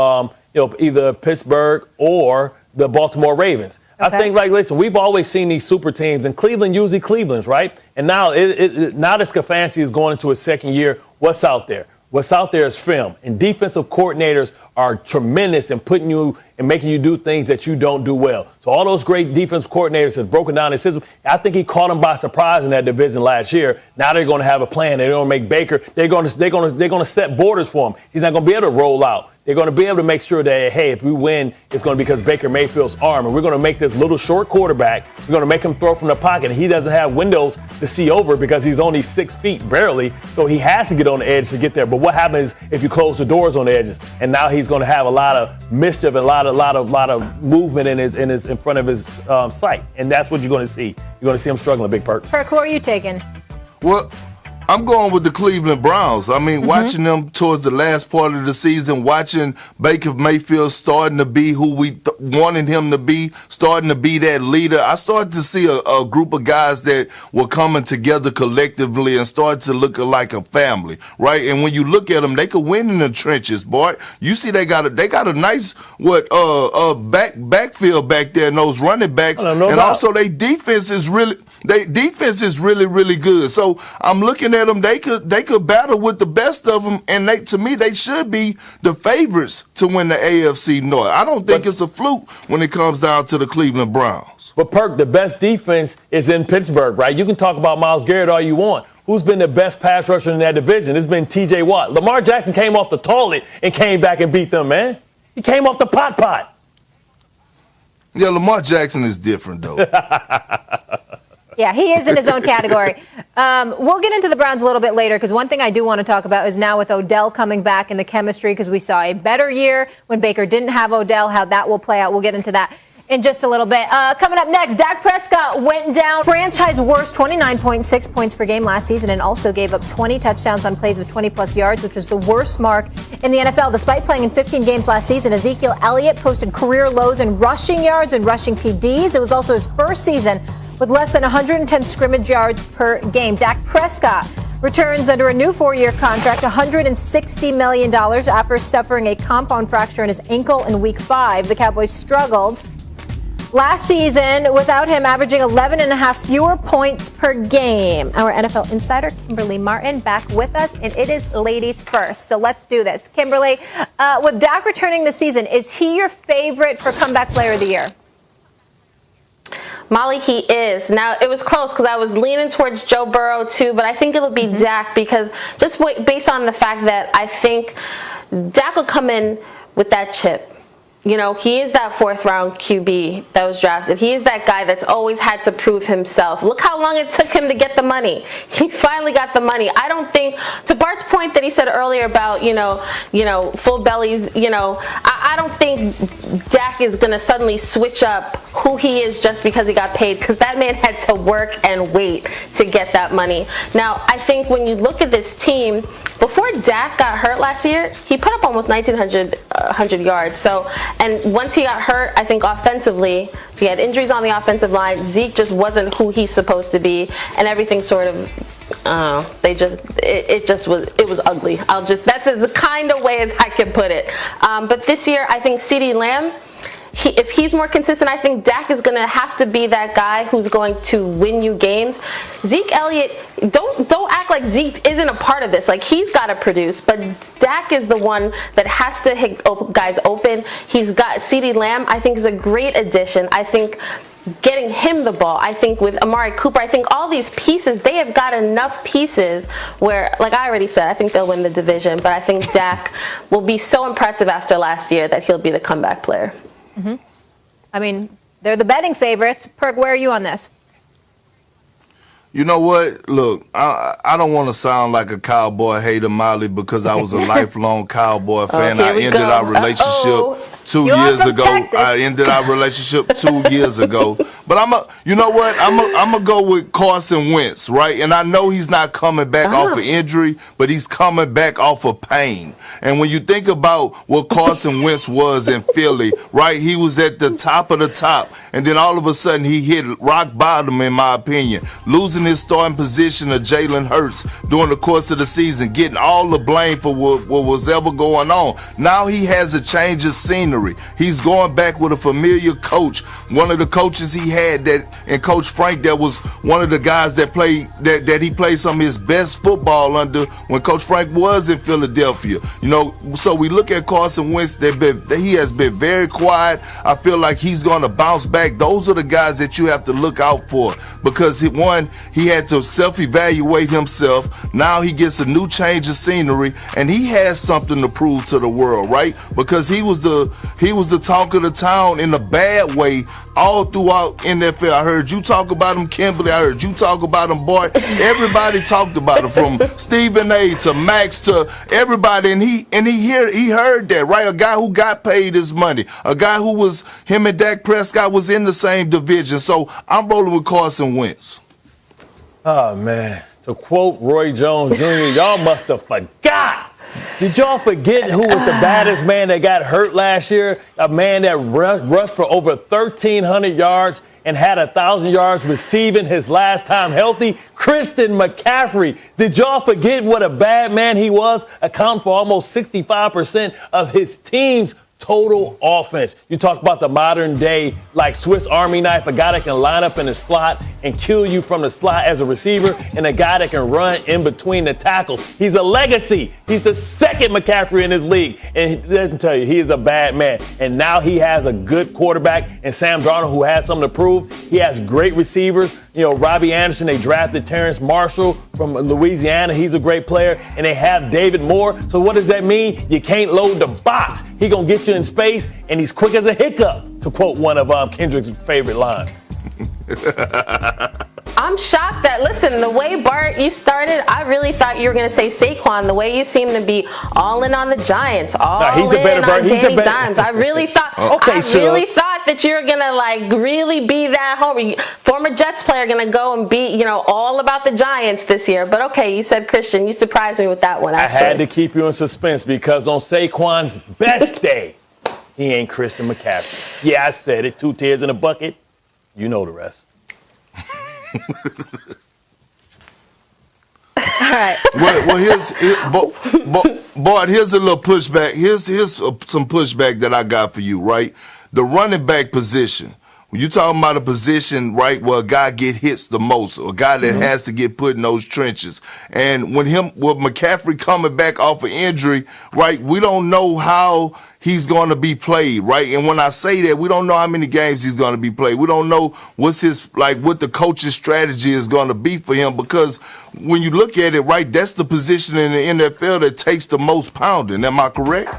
either Pittsburgh or the Baltimore Ravens. Okay. I think, listen, we've always seen these super teams, and Cleveland usually Cleveland's, right? And now now that Stefanski is going into his second year, what's out there? What's out there is film, and defensive coordinators are tremendous in putting you and making you do things that you don't do well. So all those great defensive coordinators have broken down the system. I think he caught them by surprise in that division last year. Now they're going to have a plan. They're going to make Baker. They're going to set borders for him. He's not going to be able to roll out. they're going to be able to make sure that, hey, if we win, it's going to be because Baker Mayfield's arm. And we're going to make this little short quarterback, we're going to make him throw from the pocket. And he doesn't have windows to see over because he's only 6 feet, barely. So he has to get on the edge to get there. But what happens if you close the doors on the edges? And now he's going to have a lot of mischief and a lot of movement in front of his sight. And that's what you're going to see. You're going to see him struggling, Big Perk. Perk, who are you taking? Well, I'm going with the Cleveland Browns. I mean, watching them towards the last part of the season, watching Baker Mayfield starting to be who we wanted him to be, starting to be that leader. I started to see a group of guys that were coming together collectively and started to look like a family, right? And when you look at them, they could win in the trenches, boy. You see, they got a nice backfield back there, and those running backs, and also their defense is really. Their defense is really, really good. So I'm looking at them. They could battle with the best of them, and to me, they should be the favorites to win the AFC North. I don't think it's a fluke when it comes down to the Cleveland Browns. But Perk, the best defense is in Pittsburgh, right? You can talk about Myles Garrett all you want. Who's been the best pass rusher in that division? It's been T.J. Watt. Lamar Jackson came off the toilet and came back and beat them, man. He came off the pot. Yeah, Lamar Jackson is different, though. Yeah, he is in his own category. We'll get into the Browns a little bit later because one thing I do want to talk about is now with Odell coming back in the chemistry because we saw a better year when Baker didn't have Odell, how that will play out. We'll get into that in just a little bit. Coming up next, Dak Prescott went down franchise worst 29.6 points per game last season and also gave up 20 touchdowns on plays of 20-plus yards, which is the worst mark in the NFL. Despite playing in 15 games last season, Ezekiel Elliott posted career lows in rushing yards and rushing TDs. It was also his first season with less than 110 scrimmage yards per game. Dak Prescott returns under a new 4-year contract, $160 million after suffering a compound fracture in his ankle in Week 5. The Cowboys struggled last season without him, averaging 11.5 fewer points per game. Our NFL insider, Kimberly Martin, back with us, and it is ladies first. So let's do this. Kimberly, with Dak returning this season, is he your favorite for comeback player of the year? Molly, he is. Now, it was close because I was leaning towards Joe Burrow, too, but I think it'll be Dak because just based on the fact that I think Dak will come in with that chip. You know, he is that 4th-round QB that was drafted. He is that guy that's always had to prove himself. Look how long it took him to get the money. He finally got the money. I don't think, to Bart's point that he said earlier about, you know, full bellies, I don't think Dak is going to suddenly switch up who he is just because he got paid, because that man had to work and wait to get that money. Now, I think when you look at this team, before Dak got hurt last year, he put up almost 1,900 yards. So, and once he got hurt, I think offensively, he had injuries on the offensive line. Zeke just wasn't who he's supposed to be, and everything sort of, it was ugly. That's the kind of way as I can put it. But this year, I think CeeDee Lamb, if he's more consistent, I think Dak is going to have to be that guy who's going to win you games. Zeke Elliott, don't act like Zeke isn't a part of this. Like, he's got to produce, but Dak is the one that has to hit guys open. He's got CeeDee Lamb, I think, is a great addition. I think getting him the ball, I think with Amari Cooper, I think all these pieces, they have got enough pieces where, like I already said, I think they'll win the division, but I think Dak will be so impressive after last year that he'll be the comeback player. Mm-hmm. I mean, they're the betting favorites. Perk, where are you on this? You know what? Look, I don't want to sound like a Cowboy hater, Molly, because I was a lifelong Cowboy fan. I ended our relationship 2 years ago. I ended our relationship 2 years ago. But you know what? I'm gonna go with Carson Wentz, right? And I know he's not coming back off of injury, but he's coming back off of pain. And when you think about what Carson Wentz was in Philly, right? He was at the top of the top, and then all of a sudden he hit rock bottom, in my opinion, losing his starting position to Jalen Hurts during the course of the season, getting all the blame for what was ever going on. Now he has a change of scenery. scenery. He's going back with a familiar coach. One of the coaches he had and Coach Frank, that was one of the guys that he played some of his best football under when Coach Frank was in Philadelphia. So we look at Carson Wentz. He has been very quiet. I feel like he's going to bounce back. Those are the guys that you have to look out for, because he had to self-evaluate himself. Now he gets a new change of scenery, and he has something to prove to the world, right? Because he was the talk of the town in a bad way all throughout NFL. I heard you talk about him, Kimberly. I heard you talk about him, Bart. Everybody talked about him, from Stephen A. to Max to everybody, and he heard that, right? A guy who got paid his money, a guy who was, him and Dak Prescott was in the same division. So I'm rolling with Carson Wentz. Oh, man. To quote Roy Jones Jr., y'all must have forgot. Did y'all forget who was the baddest man that got hurt last year? A man that rushed for over 1,300 yards and had 1,000 yards receiving his last time healthy? Christian McCaffrey. Did y'all forget what a bad man he was? Accounting for almost 65% of his team's total offense. You talk about the modern day, like Swiss Army knife, a guy that can line up in the slot and kill you from the slot as a receiver, and a guy that can run in between the tackles. He's a legacy. He's the second McCaffrey in this league. And let me tell you, he is a bad man. And now he has a good quarterback in Sam Darnold, who has something to prove. He has great receivers. Robbie Anderson, they drafted Terrence Marshall from Louisiana. He's a great player. And they have David Moore. So what does that mean? You can't load the box. He going to get you in space, and he's quick as a hiccup, to quote one of Kendrick's favorite lines. I'm shocked that, listen, the way, Bart, you started, I really thought you were going to say Saquon. The way you seem to be all in on the Giants, all in on Danny Dimes. I really thought really thought that you were going to, really be that home. Former Jets player going to go and be, all about the Giants this year. But, okay, you said Christian. You surprised me with that one, actually. I had to keep you in suspense, because on Saquon's best day, he ain't Christian McCaffrey. Yeah, I said it. 2 tears in a bucket. You know the rest. All right. Well, here's a little pushback. Here's some pushback that I got for you, right? The running back position. When you're talking about a position, right, where a guy get hits the most, or a guy that has to get put in those trenches. And with McCaffrey coming back off of injury, right, we don't know how he's going to be played, right? And when I say that, we don't know how many games he's going to be played. We don't know what the coach's strategy is going to be for him, because when you look at it, right, that's the position in the NFL that takes the most pounding. Am I correct?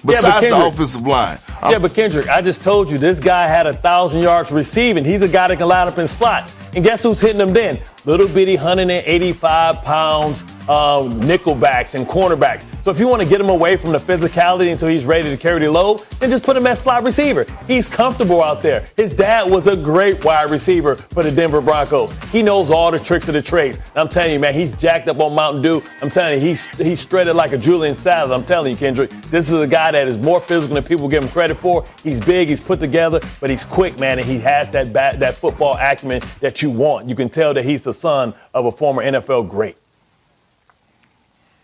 Besides the offensive line. But Kendrick, I just told you this guy had 1,000 yards receiving. He's a guy that can line up in slots. And guess who's hitting them then? Little bitty 185 pounds nickelbacks and cornerbacks. So if you want to get him away from the physicality until he's ready to carry the load, then just put him at slot receiver. He's comfortable out there. His dad was a great wide receiver for the Denver Broncos. He knows all the tricks of the trades. I'm telling you, man, he's jacked up on Mountain Dew. I'm telling you, he's shredded like a Julian salad. I'm telling you, Kendrick, this is a guy that is more physical than people give him credit for. He's big, he's put together, but he's quick, man, and he has that football acumen that you want. You can tell that he's the son of a former NFL great.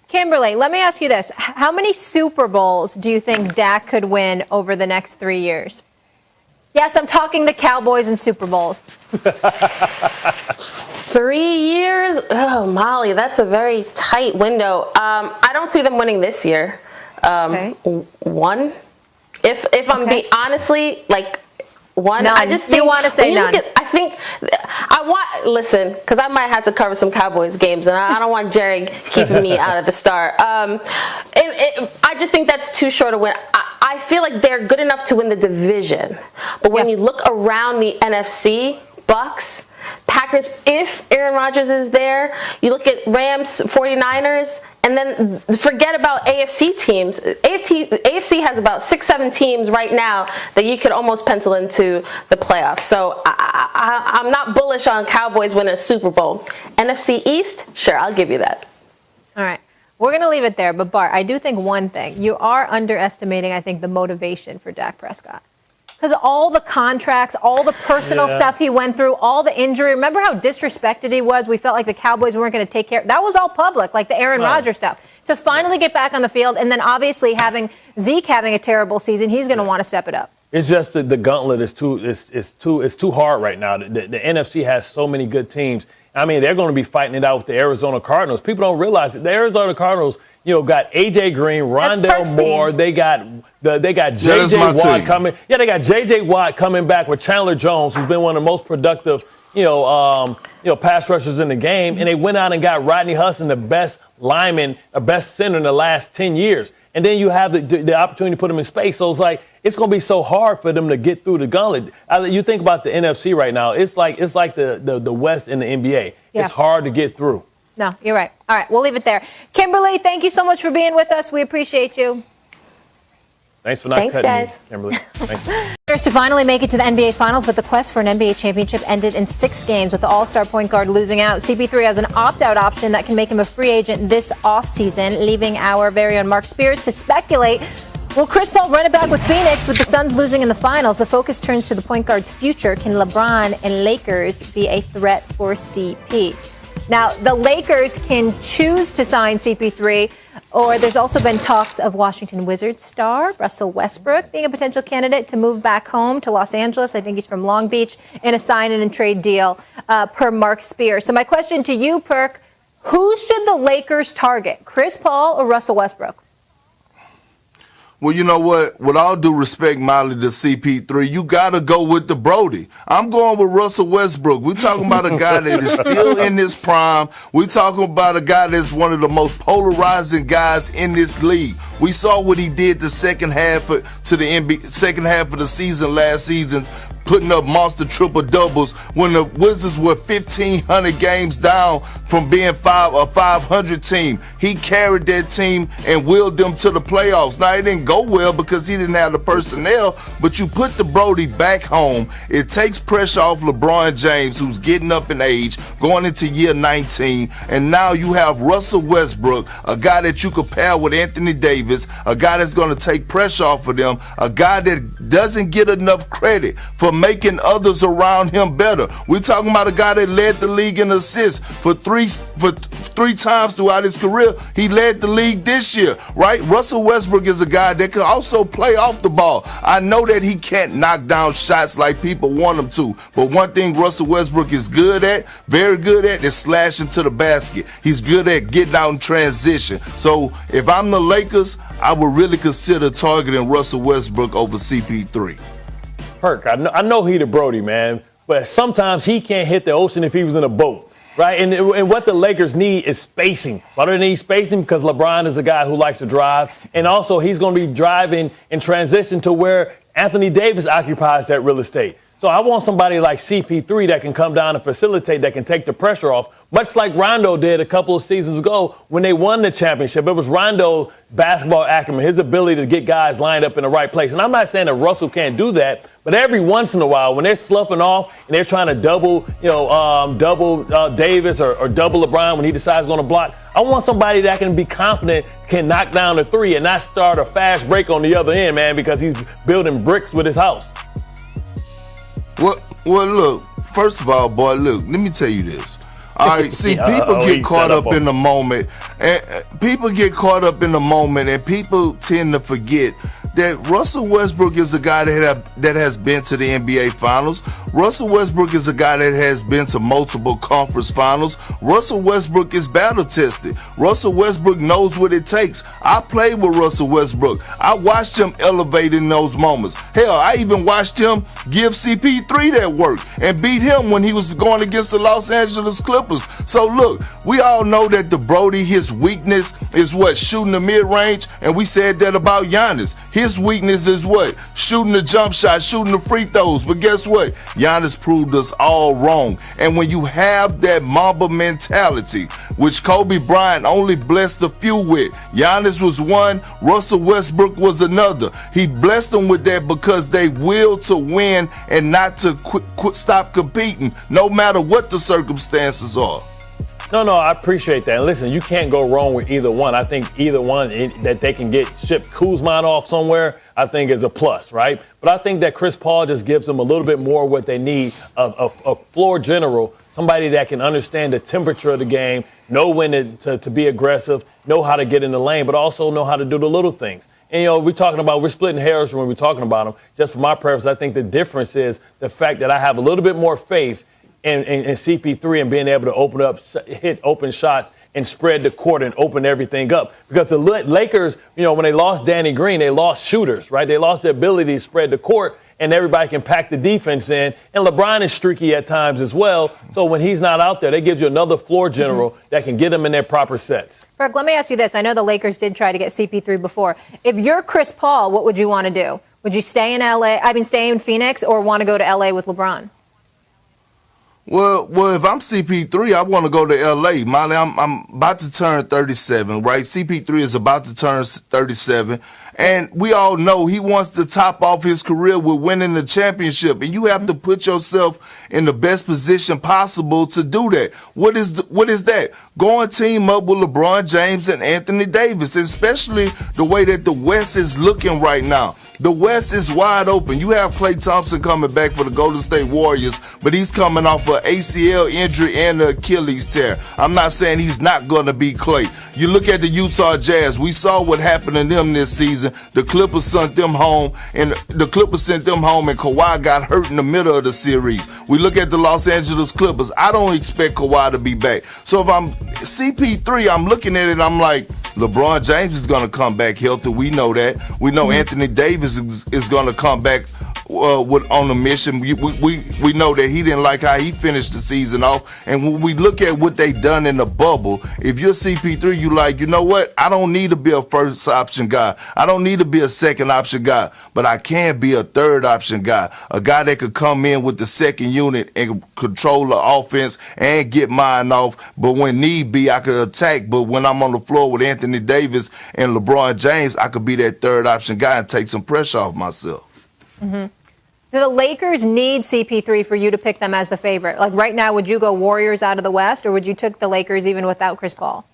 Kimberly, let me ask you this. How many Super Bowls do you think Dak could win over the next 3 years? Yes, I'm talking the Cowboys and Super Bowls. 3 years? Oh, Molly, that's a very tight window. I don't see them winning this year. One. If I'm being honestly, one. None. I just think you want to say none. Listen, because I might have to cover some Cowboys games, and I don't want Jerry keeping me out of the start. I just think that's too short a win. I feel like they're good enough to win the division, but when you look around the NFC, Bucks, Packers, if Aaron Rodgers is there, you look at Rams, 49ers, and then forget about AFC teams. AFC has about 6-7 teams right now that you could almost pencil into the playoffs. So I'm not bullish on Cowboys winning a Super Bowl. NFC East, sure, I'll give you that. All right. We're going to leave it there. But, Bart, I do think one thing. You are underestimating, I think, the motivation for Dak Prescott. because of all the contracts, all the personal stuff he went through, all the injury. Remember how disrespected he was? We felt like the Cowboys weren't going to take care. That was all public, like the Aaron Rodgers stuff. To finally get back on the field, and then obviously having Zeke having a terrible season, he's going to want to step it up. It's just the gauntlet is too hard right now. The NFC has so many good teams. I mean, they're going to be fighting it out with the Arizona Cardinals. People don't realize that the Arizona Cardinals, got A.J. Green, Rondale Moore. They got J.J. Watt coming. Yeah, they got J.J. Watt coming back with Chandler Jones, who's been one of the most productive, pass rushers in the game. And they went out and got Rodney Hudson, the best lineman, the best center in the last 10 years. And then you have the opportunity to put them in space. So it's like it's going to be so hard for them to get through the gauntlet. You think about the NFC right now. It's like the West in the NBA. Yeah. It's hard to get through. No, you're right. All right, we'll leave it there. Kimberly, thank you so much for being with us. We appreciate you. Thanks for not cutting me, Kimberly. Thanks. To finally make it to the NBA Finals, but the quest for an NBA championship ended in 6 games with the all-star point guard losing out. CP3 has an opt-out option that can make him a free agent this offseason, leaving our very own Mark Spears to speculate. Will Chris Paul run it back with Phoenix with the Suns losing in the finals? The focus turns to the point guard's future. Can LeBron and Lakers be a threat for CP? Now, the Lakers can choose to sign CP3, or there's also been talks of Washington Wizards star Russell Westbrook being a potential candidate to move back home to Los Angeles. I think he's from Long Beach, in a sign-and-trade deal per Mark Spears. So my question to you, Perk, who should the Lakers target, Chris Paul or Russell Westbrook? Well, you know what? With all due respect, Molly, to CP3, you got to go with the Brody. I'm going with Russell Westbrook. We're talking about a guy that is still in his prime. We're talking about a guy that's one of the most polarizing guys in this league. We saw what he did the second half of the season last season, putting up monster triple doubles when the Wizards were 1,500 games down from being a 500 team. He carried that team and willed them to the playoffs. Now, it didn't go well because he didn't have the personnel, but you put the Brody back home. It takes pressure off LeBron James, who's getting up in age, going into year 19, and now you have Russell Westbrook, a guy that you could pair with Anthony Davis, a guy that's going to take pressure off of them, a guy that doesn't get enough credit for making others around him better. We're talking about a guy that led the league in assists for three times throughout his career. He led the league this year, right? Russell Westbrook is a guy that can also play off the ball. I know that he can't knock down shots like people want him to, but one thing Russell Westbrook is good at, very good at, is slashing to the basket. He's good at getting out in transition. So if I'm the Lakers, I would really consider targeting Russell Westbrook over CP3. Perk, I know he the Brody, man, but sometimes he can't hit the ocean if he was in a boat, right? And what the Lakers need is spacing. Why do they need spacing? Because LeBron is a guy who likes to drive, and also he's going to be driving in transition to where Anthony Davis occupies that real estate. So I want somebody like CP3 that can come down and facilitate, that can take the pressure off, much like Rondo did a couple of seasons ago when they won the championship. It was Rondo's basketball acumen, his ability to get guys lined up in the right place. And I'm not saying that Russell can't do that, but every once in a while when they're sloughing off and they're trying to double Davis or double LeBron when he decides going to block, I want somebody that can be confident, can knock down the three and not start a fast break on the other end, man, because he's building bricks with his house. Well, look, first of all, boy, look, let me tell you this. All right, see, people get caught up in the moment, and people tend to forget that Russell Westbrook is a guy that has been to the NBA Finals. Russell Westbrook is a guy that has been to multiple conference finals. Russell Westbrook is battle tested. Russell Westbrook knows what it takes. I played with Russell Westbrook. I watched him elevate in those moments. Hell, I even watched him give CP3 that work and beat him when he was going against the Los Angeles Clippers. So look, we all know that the Brody, his weakness is what? Shooting the mid-range, and we said that about Giannis. His weakness is what? Shooting the jump shot, shooting the free throws. But guess what? Giannis proved us all wrong. And when you have that Mamba mentality, which Kobe Bryant only blessed a few with, Giannis was one, Russell Westbrook was another. He blessed them with that because they will to win and not to stop competing, no matter what the circumstances are. No, I appreciate that. And listen, you can't go wrong with either one. I think either one that they can get shipped Kuzma off somewhere. I think is a plus, right? But I think that Chris Paul just gives them a little bit more what they need, a floor general, somebody that can understand the temperature of the game, know when to be aggressive, know how to get in the lane, but also know how to do the little things. And, we're splitting hairs when we're talking about them. Just for my purpose, I think the difference is the fact that I have a little bit more faith in CP3 and being able to hit open shots and spread the court and open everything up. Because the Lakers, when they lost Danny Green, they lost shooters, right? They lost the ability to spread the court, and everybody can pack the defense in. And LeBron is streaky at times as well. So when he's not out there, that gives you another floor general that can get them in their proper sets. Burke, let me ask you this. I know the Lakers did try to get CP3 before. If you're Chris Paul, what would you want to do? Would you stay in Phoenix, or want to go to LA with LeBron? Well, if I'm CP3, I want to go to L.A. Molly, I'm about to turn 37, right? CP3 is about to turn 37, and we all know he wants to top off his career with winning the championship, and you have to put yourself in the best position possible to do that. What is that? Go and team up with LeBron James and Anthony Davis, especially the way that the West is looking right now. The West is wide open. You have Klay Thompson coming back for the Golden State Warriors, but he's coming off an ACL injury and an Achilles tear. I'm not saying he's not going to be Klay. You look at the Utah Jazz. We saw what happened to them this season. The Clippers sent them home, and Kawhi got hurt in the middle of the series. We look at the Los Angeles Clippers. I don't expect Kawhi to be back. So if I'm CP3, I'm looking at it, I'm like, LeBron James is going to come back healthy. We know that. We know Anthony Davis is going to come back on a mission. We know that he didn't like how he finished the season off. And when we look at what they done in the bubble, if you're CP3, you like, you know what? I don't need to be a first option guy. I don't need to be a second option guy, but I can be a third option guy, a guy that could come in with the second unit and control the offense and get mine off. But when need be, I could attack. But when I'm on the floor with Anthony Davis and LeBron James, I could be that third option guy and take some pressure off myself. Mm-hmm. Do the Lakers need CP3 for you to pick them as the favorite? Like right now, would you go Warriors out of the West, or would you take the Lakers even without Chris Paul?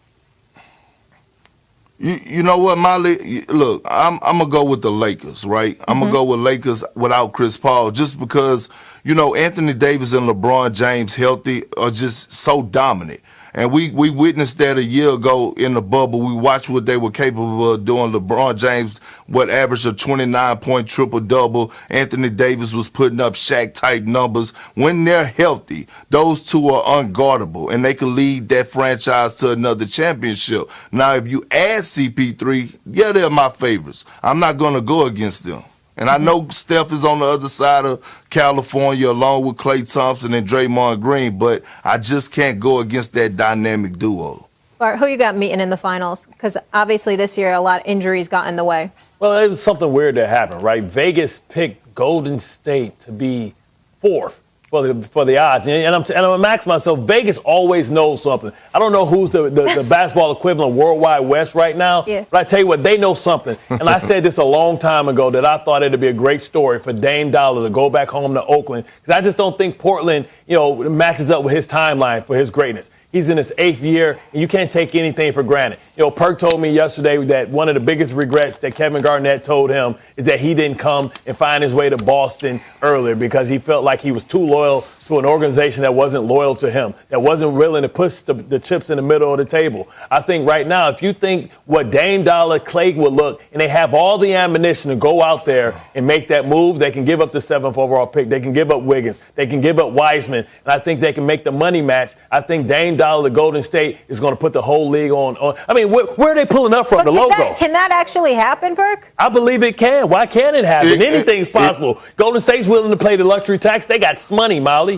You know what, Molly? Look, I'm going to go with the Lakers, right? I'm going to go with Lakers without Chris Paul just because, Anthony Davis and LeBron James healthy are just so dominant. And we witnessed that a year ago in the bubble. We watched what they were capable of doing. LeBron James, averaged a 29-point triple-double. Anthony Davis was putting up Shaq-type numbers. When they're healthy, those two are unguardable, and they can lead that franchise to another championship. Now, if you add CP3, yeah, they're my favorites. I'm not going to go against them. And I know Steph is on the other side of California along with Klay Thompson and Draymond Green, but I just can't go against that dynamic duo. Bart, who you got meeting in the finals? Because obviously this year a lot of injuries got in the way. Well, it was something weird that happened, right? Vegas picked Golden State to be fourth for the odds. And I'm going to ask myself, Vegas always knows something. I don't know who's the basketball equivalent of Worldwide West right now, but I tell you what, they know something. And I said this a long time ago that I thought it would be a great story for Dame Dollar to go back home to Oakland, because I just don't think Portland, matches up with his timeline for his greatness. He's in his 8th year, and you can't take anything for granted. Perk told me yesterday that one of the biggest regrets that Kevin Garnett told him is that he didn't come and find his way to Boston earlier because he felt like he was too loyal to an organization that wasn't loyal to him, that wasn't willing to push the chips in the middle of the table. I think right now, if you think what Dame Dollar, Clay would look, and they have all the ammunition to go out there and make that move, they can give up the 7th overall pick. They can give up Wiggins. They can give up Wiseman. And I think they can make the money match. I think Dame Dollar, the Golden State, is going to put the whole league on. I mean, where are they pulling up from? The logo. Can that actually happen, Burke? I believe it can. Why can't it happen? Anything's possible. Golden State's willing to pay the luxury tax. They got money, Molly.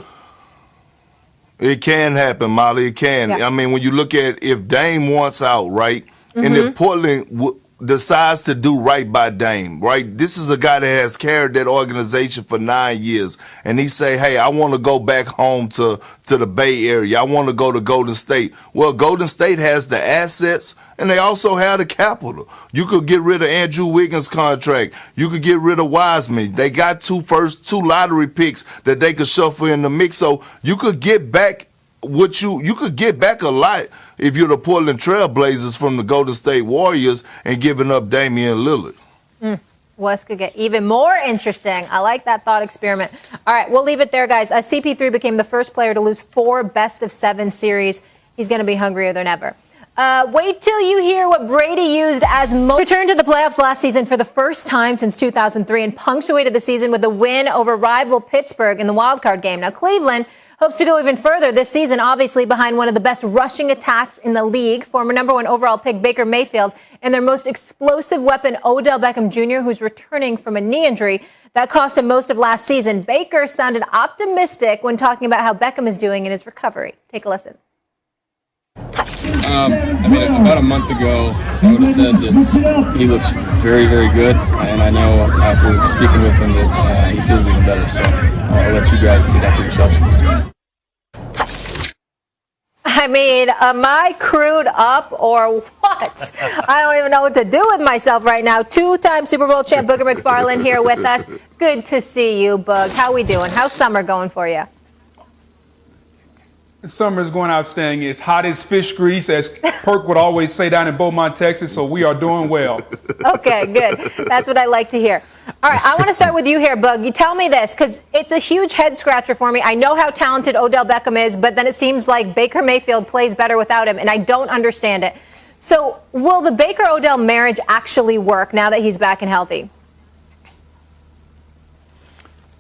It can happen, Molly. It can. Yeah. I mean, when you look at if Dame wants out, right, and if Portland decides to do right by Dame, right, this is a guy that has carried that organization for 9 years, and he say, hey, I want to go back home to the Bay Area. I want to go to Golden State. Well, Golden State has the assets, and they also have the capital. You could get rid of Andrew Wiggins' contract. You could get rid of Wiseman. They got two lottery picks that they could shuffle in the mix. So you could get back you could get back a lot if you're the Portland Trail Blazers from the Golden State Warriors and giving up Damian Lillard. West could get even more interesting. I like that thought experiment. All right, we'll leave it there, guys. CP3 became the first player to lose 4 best-of-7 series. He's going to be hungrier than ever. Wait till you hear what Brady used as returned to the playoffs last season for the first time since 2003 and punctuated the season with a win over rival Pittsburgh in the wildcard game. Now, Cleveland hopes to go even further this season, obviously behind one of the best rushing attacks in the league, former #1 overall pick Baker Mayfield, and their most explosive weapon, Odell Beckham Jr., who's returning from a knee injury that cost him most of last season. Baker sounded optimistic when talking about how Beckham is doing in his recovery. Take a listen. About a month ago, I would have said that he looks very, very good, and I know after speaking with him that he feels even better. So I'll let you guys see that for yourselves. Am I crewed up or what? I don't even know what to do with myself right now. 2-time Super Bowl champ Booger McFarland here with us. Good to see you, Boog. How we doing? How's summer going for you? Summer is going outstanding. It's hot as fish grease, as Perk would always say down in Beaumont, Texas, so we are doing well. Okay, good. That's what I like to hear. All right, I want to start with you here, Boog. You tell me this, because it's a huge head scratcher for me. I know how talented Odell Beckham is, but then it seems like Baker Mayfield plays better without him, and I don't understand it. So will the Baker-Odell marriage actually work now that he's back and healthy?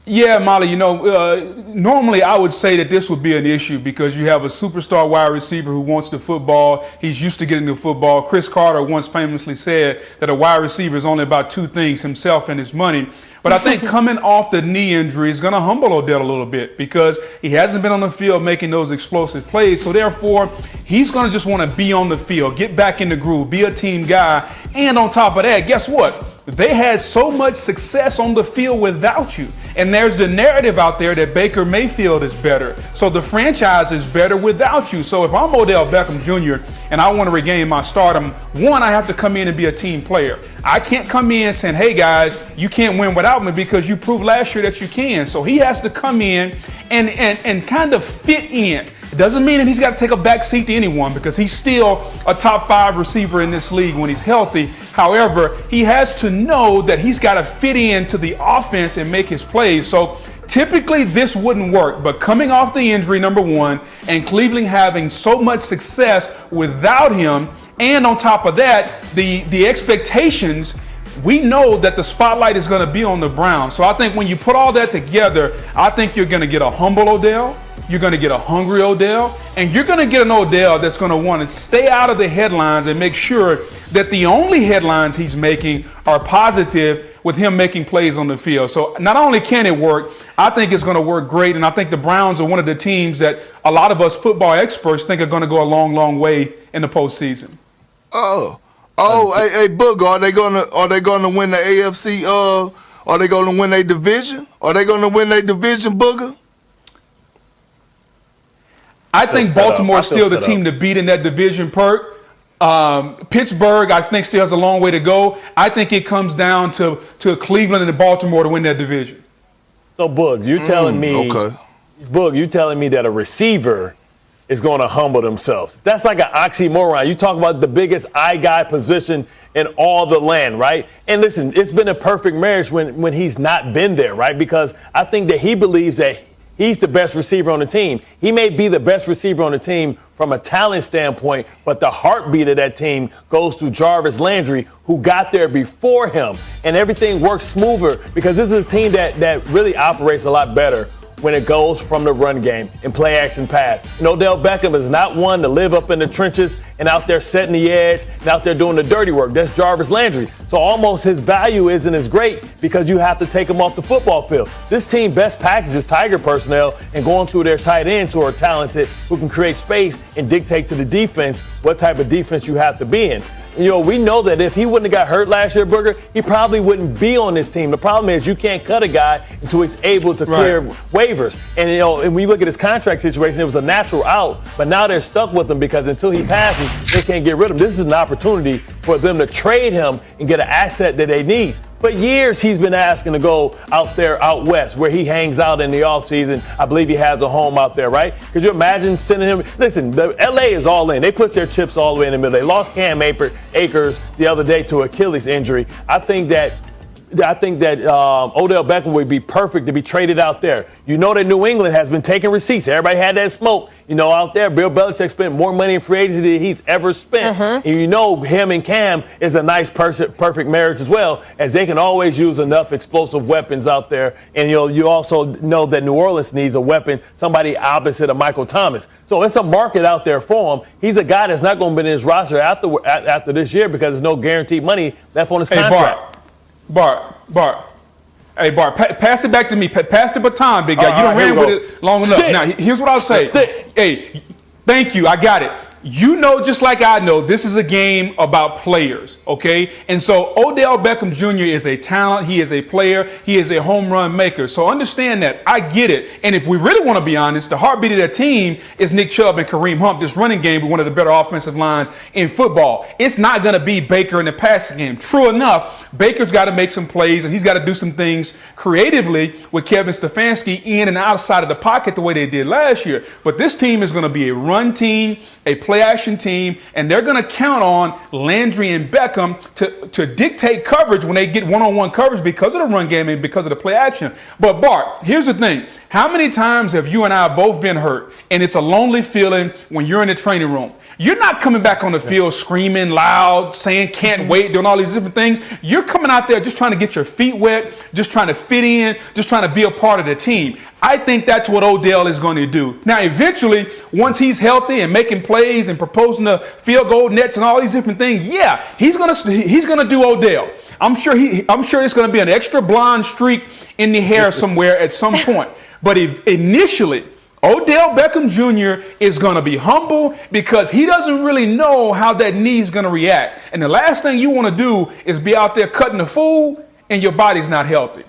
Yeah, Molly, normally I would say that this would be an issue because you have a superstar wide receiver who wants the football. He's used to getting the football. Chris Carter once famously said that a wide receiver is only about 2 things, himself and his money. But I think coming off the knee injury is going to humble Odell a little bit because he hasn't been on the field making those explosive plays. So therefore, he's going to just want to be on the field, get back in the groove, be a team guy. And on top of that, guess what? They had so much success on the field without you. And there's the narrative out there that Baker Mayfield is better. So the franchise is better without you. So if I'm Odell Beckham Jr. and I want to regain my stardom, one, I have to come in and be a team player. I can't come in saying, hey guys, you can't win without me because you proved last year that you can. So he has to come in and kind of fit in. It doesn't mean that he's got to take a back seat to anyone because he's still a top 5 receiver in this league when he's healthy. However, he has to know that he's got to fit into the offense and make his plays. So typically this wouldn't work, but coming off the injury, number one, and Cleveland having so much success without him, and on top of that, the expectations, we know that the spotlight is going to be on the Browns. So I think when you put all that together, I think you're going to get a humble Odell. You're going to get a hungry Odell, and you're going to get an Odell that's going to want to stay out of the headlines and make sure that the only headlines he's making are positive with him making plays on the field. So not only can it work, I think it's going to work great, and I think the Browns are one of the teams that a lot of us football experts think are going to go a long, long way in the postseason. Hey, Booger, are they gonna win the AFC? Are they gonna win their division? Are they gonna win their division, Booger? I think Baltimore is still the team to beat in that division, Perk. Pittsburgh, I think, still has a long way to go. I think it comes down to Cleveland and Baltimore to win that division. So, Boog, you're telling me, okay. Boog, you're telling me that a receiver is going to humble themselves. That's like an oxymoron. You talk about the biggest eye guy position in all the land, right? And listen, it's been a perfect marriage when he's not been there, right? Because I think that he believes that he's the best receiver on the team. He may be the best receiver on the team from a talent standpoint, but the heartbeat of that team goes to Jarvis Landry, who got there before him. And everything works smoother because this is a team that really operates a lot better when it goes from the run game and play action pass. And Odell Beckham is not one to live up in the trenches and out there setting the edge and out there doing the dirty work. That's Jarvis Landry. So almost his value isn't as great because you have to take him off the football field. This team best packages Tiger personnel and going through their tight ends who are talented, who can create space and dictate to the defense what type of defense you have to be in. We know that if he wouldn't have got hurt last year, Booger, he probably wouldn't be on this team. The problem is you can't cut a guy until he's able to clear waivers. And, and when you look at his contract situation, it was a natural out. But now they're stuck with him because until he passes, they can't get rid of him. This is an opportunity for them to trade him and get an asset that they need. For years, he's been asking to go out there, out west, where he hangs out in the offseason. I believe he has a home out there, right? Could you imagine sending him? Listen, the L.A. is all in. They put their chips all the way in the middle. They lost Cam Akers the other day to Achilles injury. I think that I think that Odell Beckham would be perfect to be traded out there. You know that New England has been taking receipts. Everybody had that smoke, out there. Bill Belichick spent more money in free agency than he's ever spent. And him and Cam is a nice perfect marriage as well, as they can always use enough explosive weapons out there. And you also know that New Orleans needs a weapon, somebody opposite of Michael Thomas. So it's a market out there for him. He's a guy that's not going to be in his roster after this year because there's no guaranteed money left on his contract. Bart. Hey, Bart, pass it back to me. Pass the baton, big guy. You done ran with it long enough. Now, here's what I'll say. Hey, thank you. I got it. You know, just like I know, this is a game about players, okay? And so Odell Beckham Jr. is a talent. He is a player. He is a home run maker. So understand that. I get it. And if we really want to be honest, the heartbeat of that team is Nick Chubb and Kareem Hunt, this running game with one of the better offensive lines in football. It's not going to be Baker in the passing game. True enough, Baker's got to make some plays, and he's got to do some things creatively with Kevin Stefanski in and outside of the pocket the way they did last year. But this team is going to be a run team, a play action team, and they're going to count on Landry and Beckham to dictate coverage when they get one-on-one coverage because of the run game and because of the play action. But Bart, here's the thing. How many times have you and I both been hurt, and it's a lonely feeling when you're in the training room? You're not coming back on the field screaming loud, saying can't wait, doing all these different things. You're coming out there just trying to get your feet wet, just trying to fit in, just trying to be a part of the team. I think that's what Odell is going to do. Now, eventually, once he's healthy and making plays and proposing the field goal nets and all these different things, yeah, he's gonna do Odell. I'm sure it's going to be an extra blonde streak in the hair somewhere at some point. But initially, Odell Beckham Jr. is going to be humble because he doesn't really know how that knee is going to react. And the last thing you want to do is be out there cutting a fool and your body's not healthy.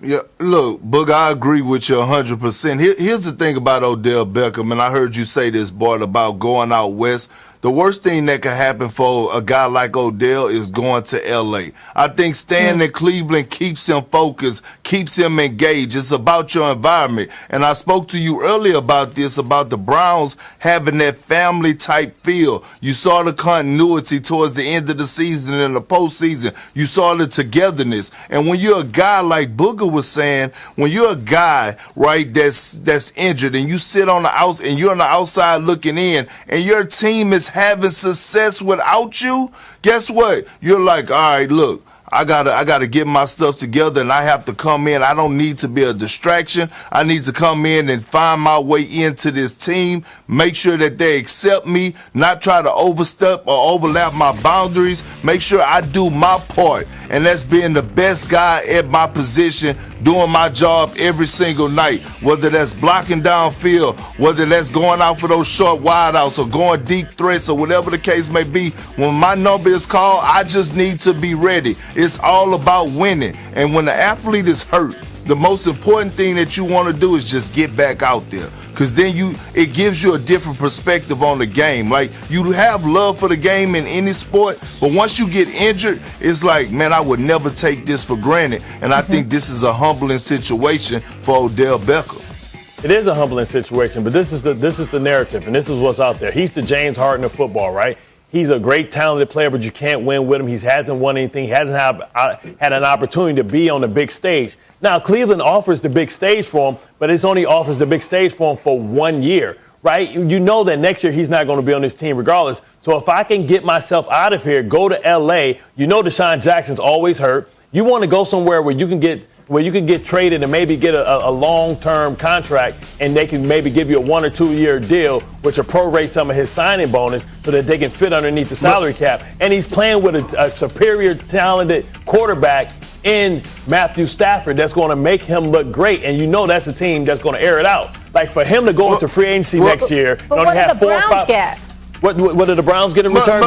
Yeah, look, Boog, I agree with you 100%. Here's the thing about Odell Beckham, and I heard you say this, Bart, about going out west. The worst thing that could happen for a guy like Odell is going to L.A. I think staying in Cleveland keeps him focused, keeps him engaged. It's about your environment. And I spoke to you earlier about this, about the Browns having that family-type feel. You saw the continuity towards the end of the season and the postseason. You saw the togetherness. And when you're a guy like Booger was saying, when you're a guy, right, that's injured and you sit on the outside and you're on the outside looking in and your team is having success without you, guess what? You're like, all right, look, I gotta get my stuff together and I have to come in. I don't need to be a distraction. I need to come in and find my way into this team, make sure that they accept me, not try to overstep or overlap my boundaries, make sure I do my part. And that's being the best guy at my position, doing my job every single night, whether that's blocking downfield, whether that's going out for those short wideouts or going deep threats or whatever the case may be. When my number is called, I just need to be ready. It's all about winning. And when the athlete is hurt, the most important thing that you want to do is just get back out there. Because then it gives you a different perspective on the game. Like, you have love for the game in any sport, but once you get injured, it's like, man, I would never take this for granted. And I think this is a humbling situation for Odell Beckham. It is a humbling situation, but this is the narrative, and this is what's out there. He's the James Harden of football, right? He's a great, talented player, but you can't win with him. He hasn't won anything. He hasn't had an opportunity to be on the big stage. Now, Cleveland offers the big stage for him, but it only offers the big stage for him for 1 year, right? You know that next year he's not going to be on this team regardless. So if I can get myself out of here, go to L.A., you know Deshaun Jackson's always hurt. You want to go somewhere where you can get traded and maybe get a long-term contract, and they can maybe give you a 1 or 2 year deal, which will prorate some of his signing bonus so that they can fit underneath the salary cap. And he's playing with a superior, talented quarterback in Matthew Stafford that's going to make him look great. And you know that's a team that's going to air it out. Like, for him to go into free agency next year, but what did the Browns get? What did the Browns get in return?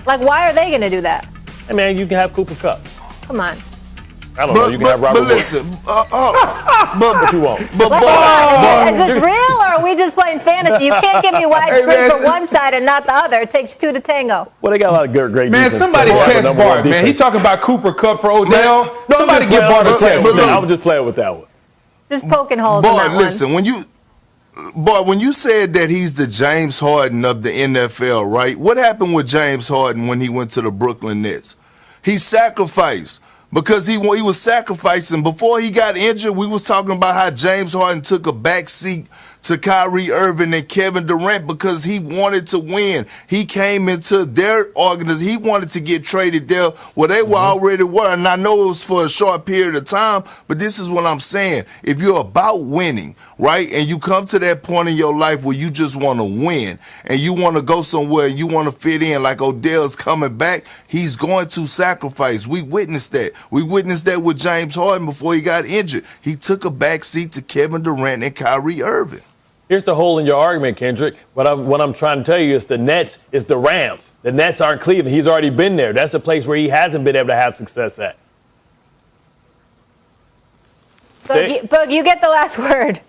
Like, why are they going to do that? Hey, man, you can have Cooper Kupp. Come on. I don't know. You can have Robert. But listen, what you want? Is this real, or are we just playing fantasy? You can't give me widescreen for one side and not the other. It takes two to tango. Well, they got a lot of great man, defense. Somebody test Bart, man. He's talking about Cooper Kupp for Odell. No, somebody give Bart a test. I was just playing with that one. Just poking holes in that one. Listen, when you said that he's the James Harden of the NFL, right? What happened with James Harden when he went to the Brooklyn Nets? He sacrificed because he was sacrificing. Before he got injured, we was talking about how James Harden took a back seat to Kyrie Irving and Kevin Durant because he wanted to win. He came into their organization. He wanted to get traded there where they were already were. And I know it was for a short period of time, but this is what I'm saying. If you're about winning, right, and you come to that point in your life where you just want to win and you want to go somewhere and you want to fit in, like Odell's coming back, he's going to sacrifice. We witnessed that. We witnessed that with James Harden before he got injured. He took a back seat to Kevin Durant and Kyrie Irving. Here's the hole in your argument, Kendrick. What I'm trying to tell you is the Nets is the Rams. The Nets aren't Cleveland. He's already been there. That's a place where he hasn't been able to have success at. Boog, you get the last word.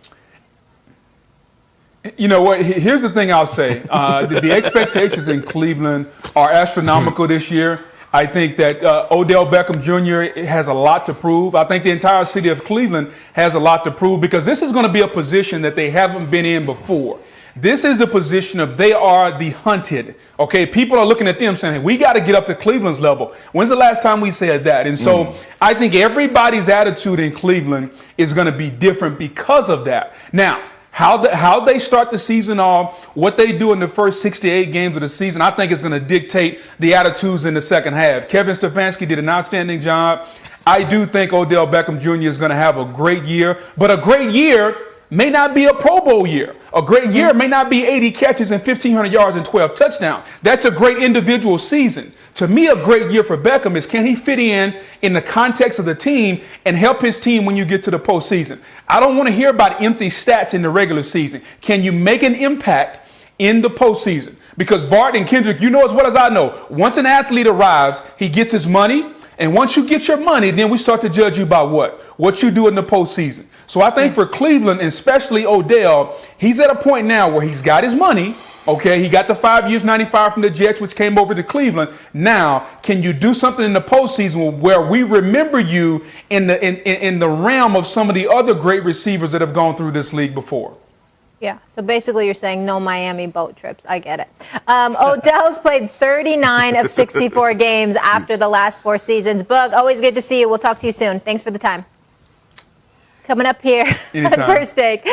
You know what? Here's the thing I'll say. The expectations in Cleveland are astronomical this year. I think that Odell Beckham Jr. has a lot to prove. I think the entire city of Cleveland has a lot to prove because this is going to be a position that they haven't been in before. This is the position of they are the hunted. Okay, people are looking at them saying, hey, we got to get up to Cleveland's level. When's the last time we said that? And so I think everybody's attitude in Cleveland is going to be different because of that. Now, how they start the season off, what they do in the first 68 games of the season, I think is going to dictate the attitudes in the second half. Kevin Stefanski did an outstanding job. I do think Odell Beckham Jr. is going to have a great year, but a great year may not be a Pro Bowl year. A great year may not be 80 catches and 1,500 yards and 12 touchdowns. That's a great individual season. To me, a great year for Beckham is can he fit in the context of the team and help his team when you get to the postseason? I don't want to hear about empty stats in the regular season. Can you make an impact in the postseason? Because Bart and Kendrick, you know as well as I know, once an athlete arrives, he gets his money. And once you get your money, then we start to judge you by what? What you do in the postseason. So I think for Cleveland, and especially Odell, he's at a point now where he's got his money. Okay, he got the 5 years, 95 from the Jets, which came over to Cleveland. Now, can you do something in the postseason where we remember you in the realm of some of the other great receivers that have gone through this league before? Yeah, so basically you're saying no Miami boat trips. I get it. Odell's played 39 of 64 games after the last 4 seasons. Boog, always good to see you. We'll talk to you soon. Thanks for the time. Coming up here at First Take.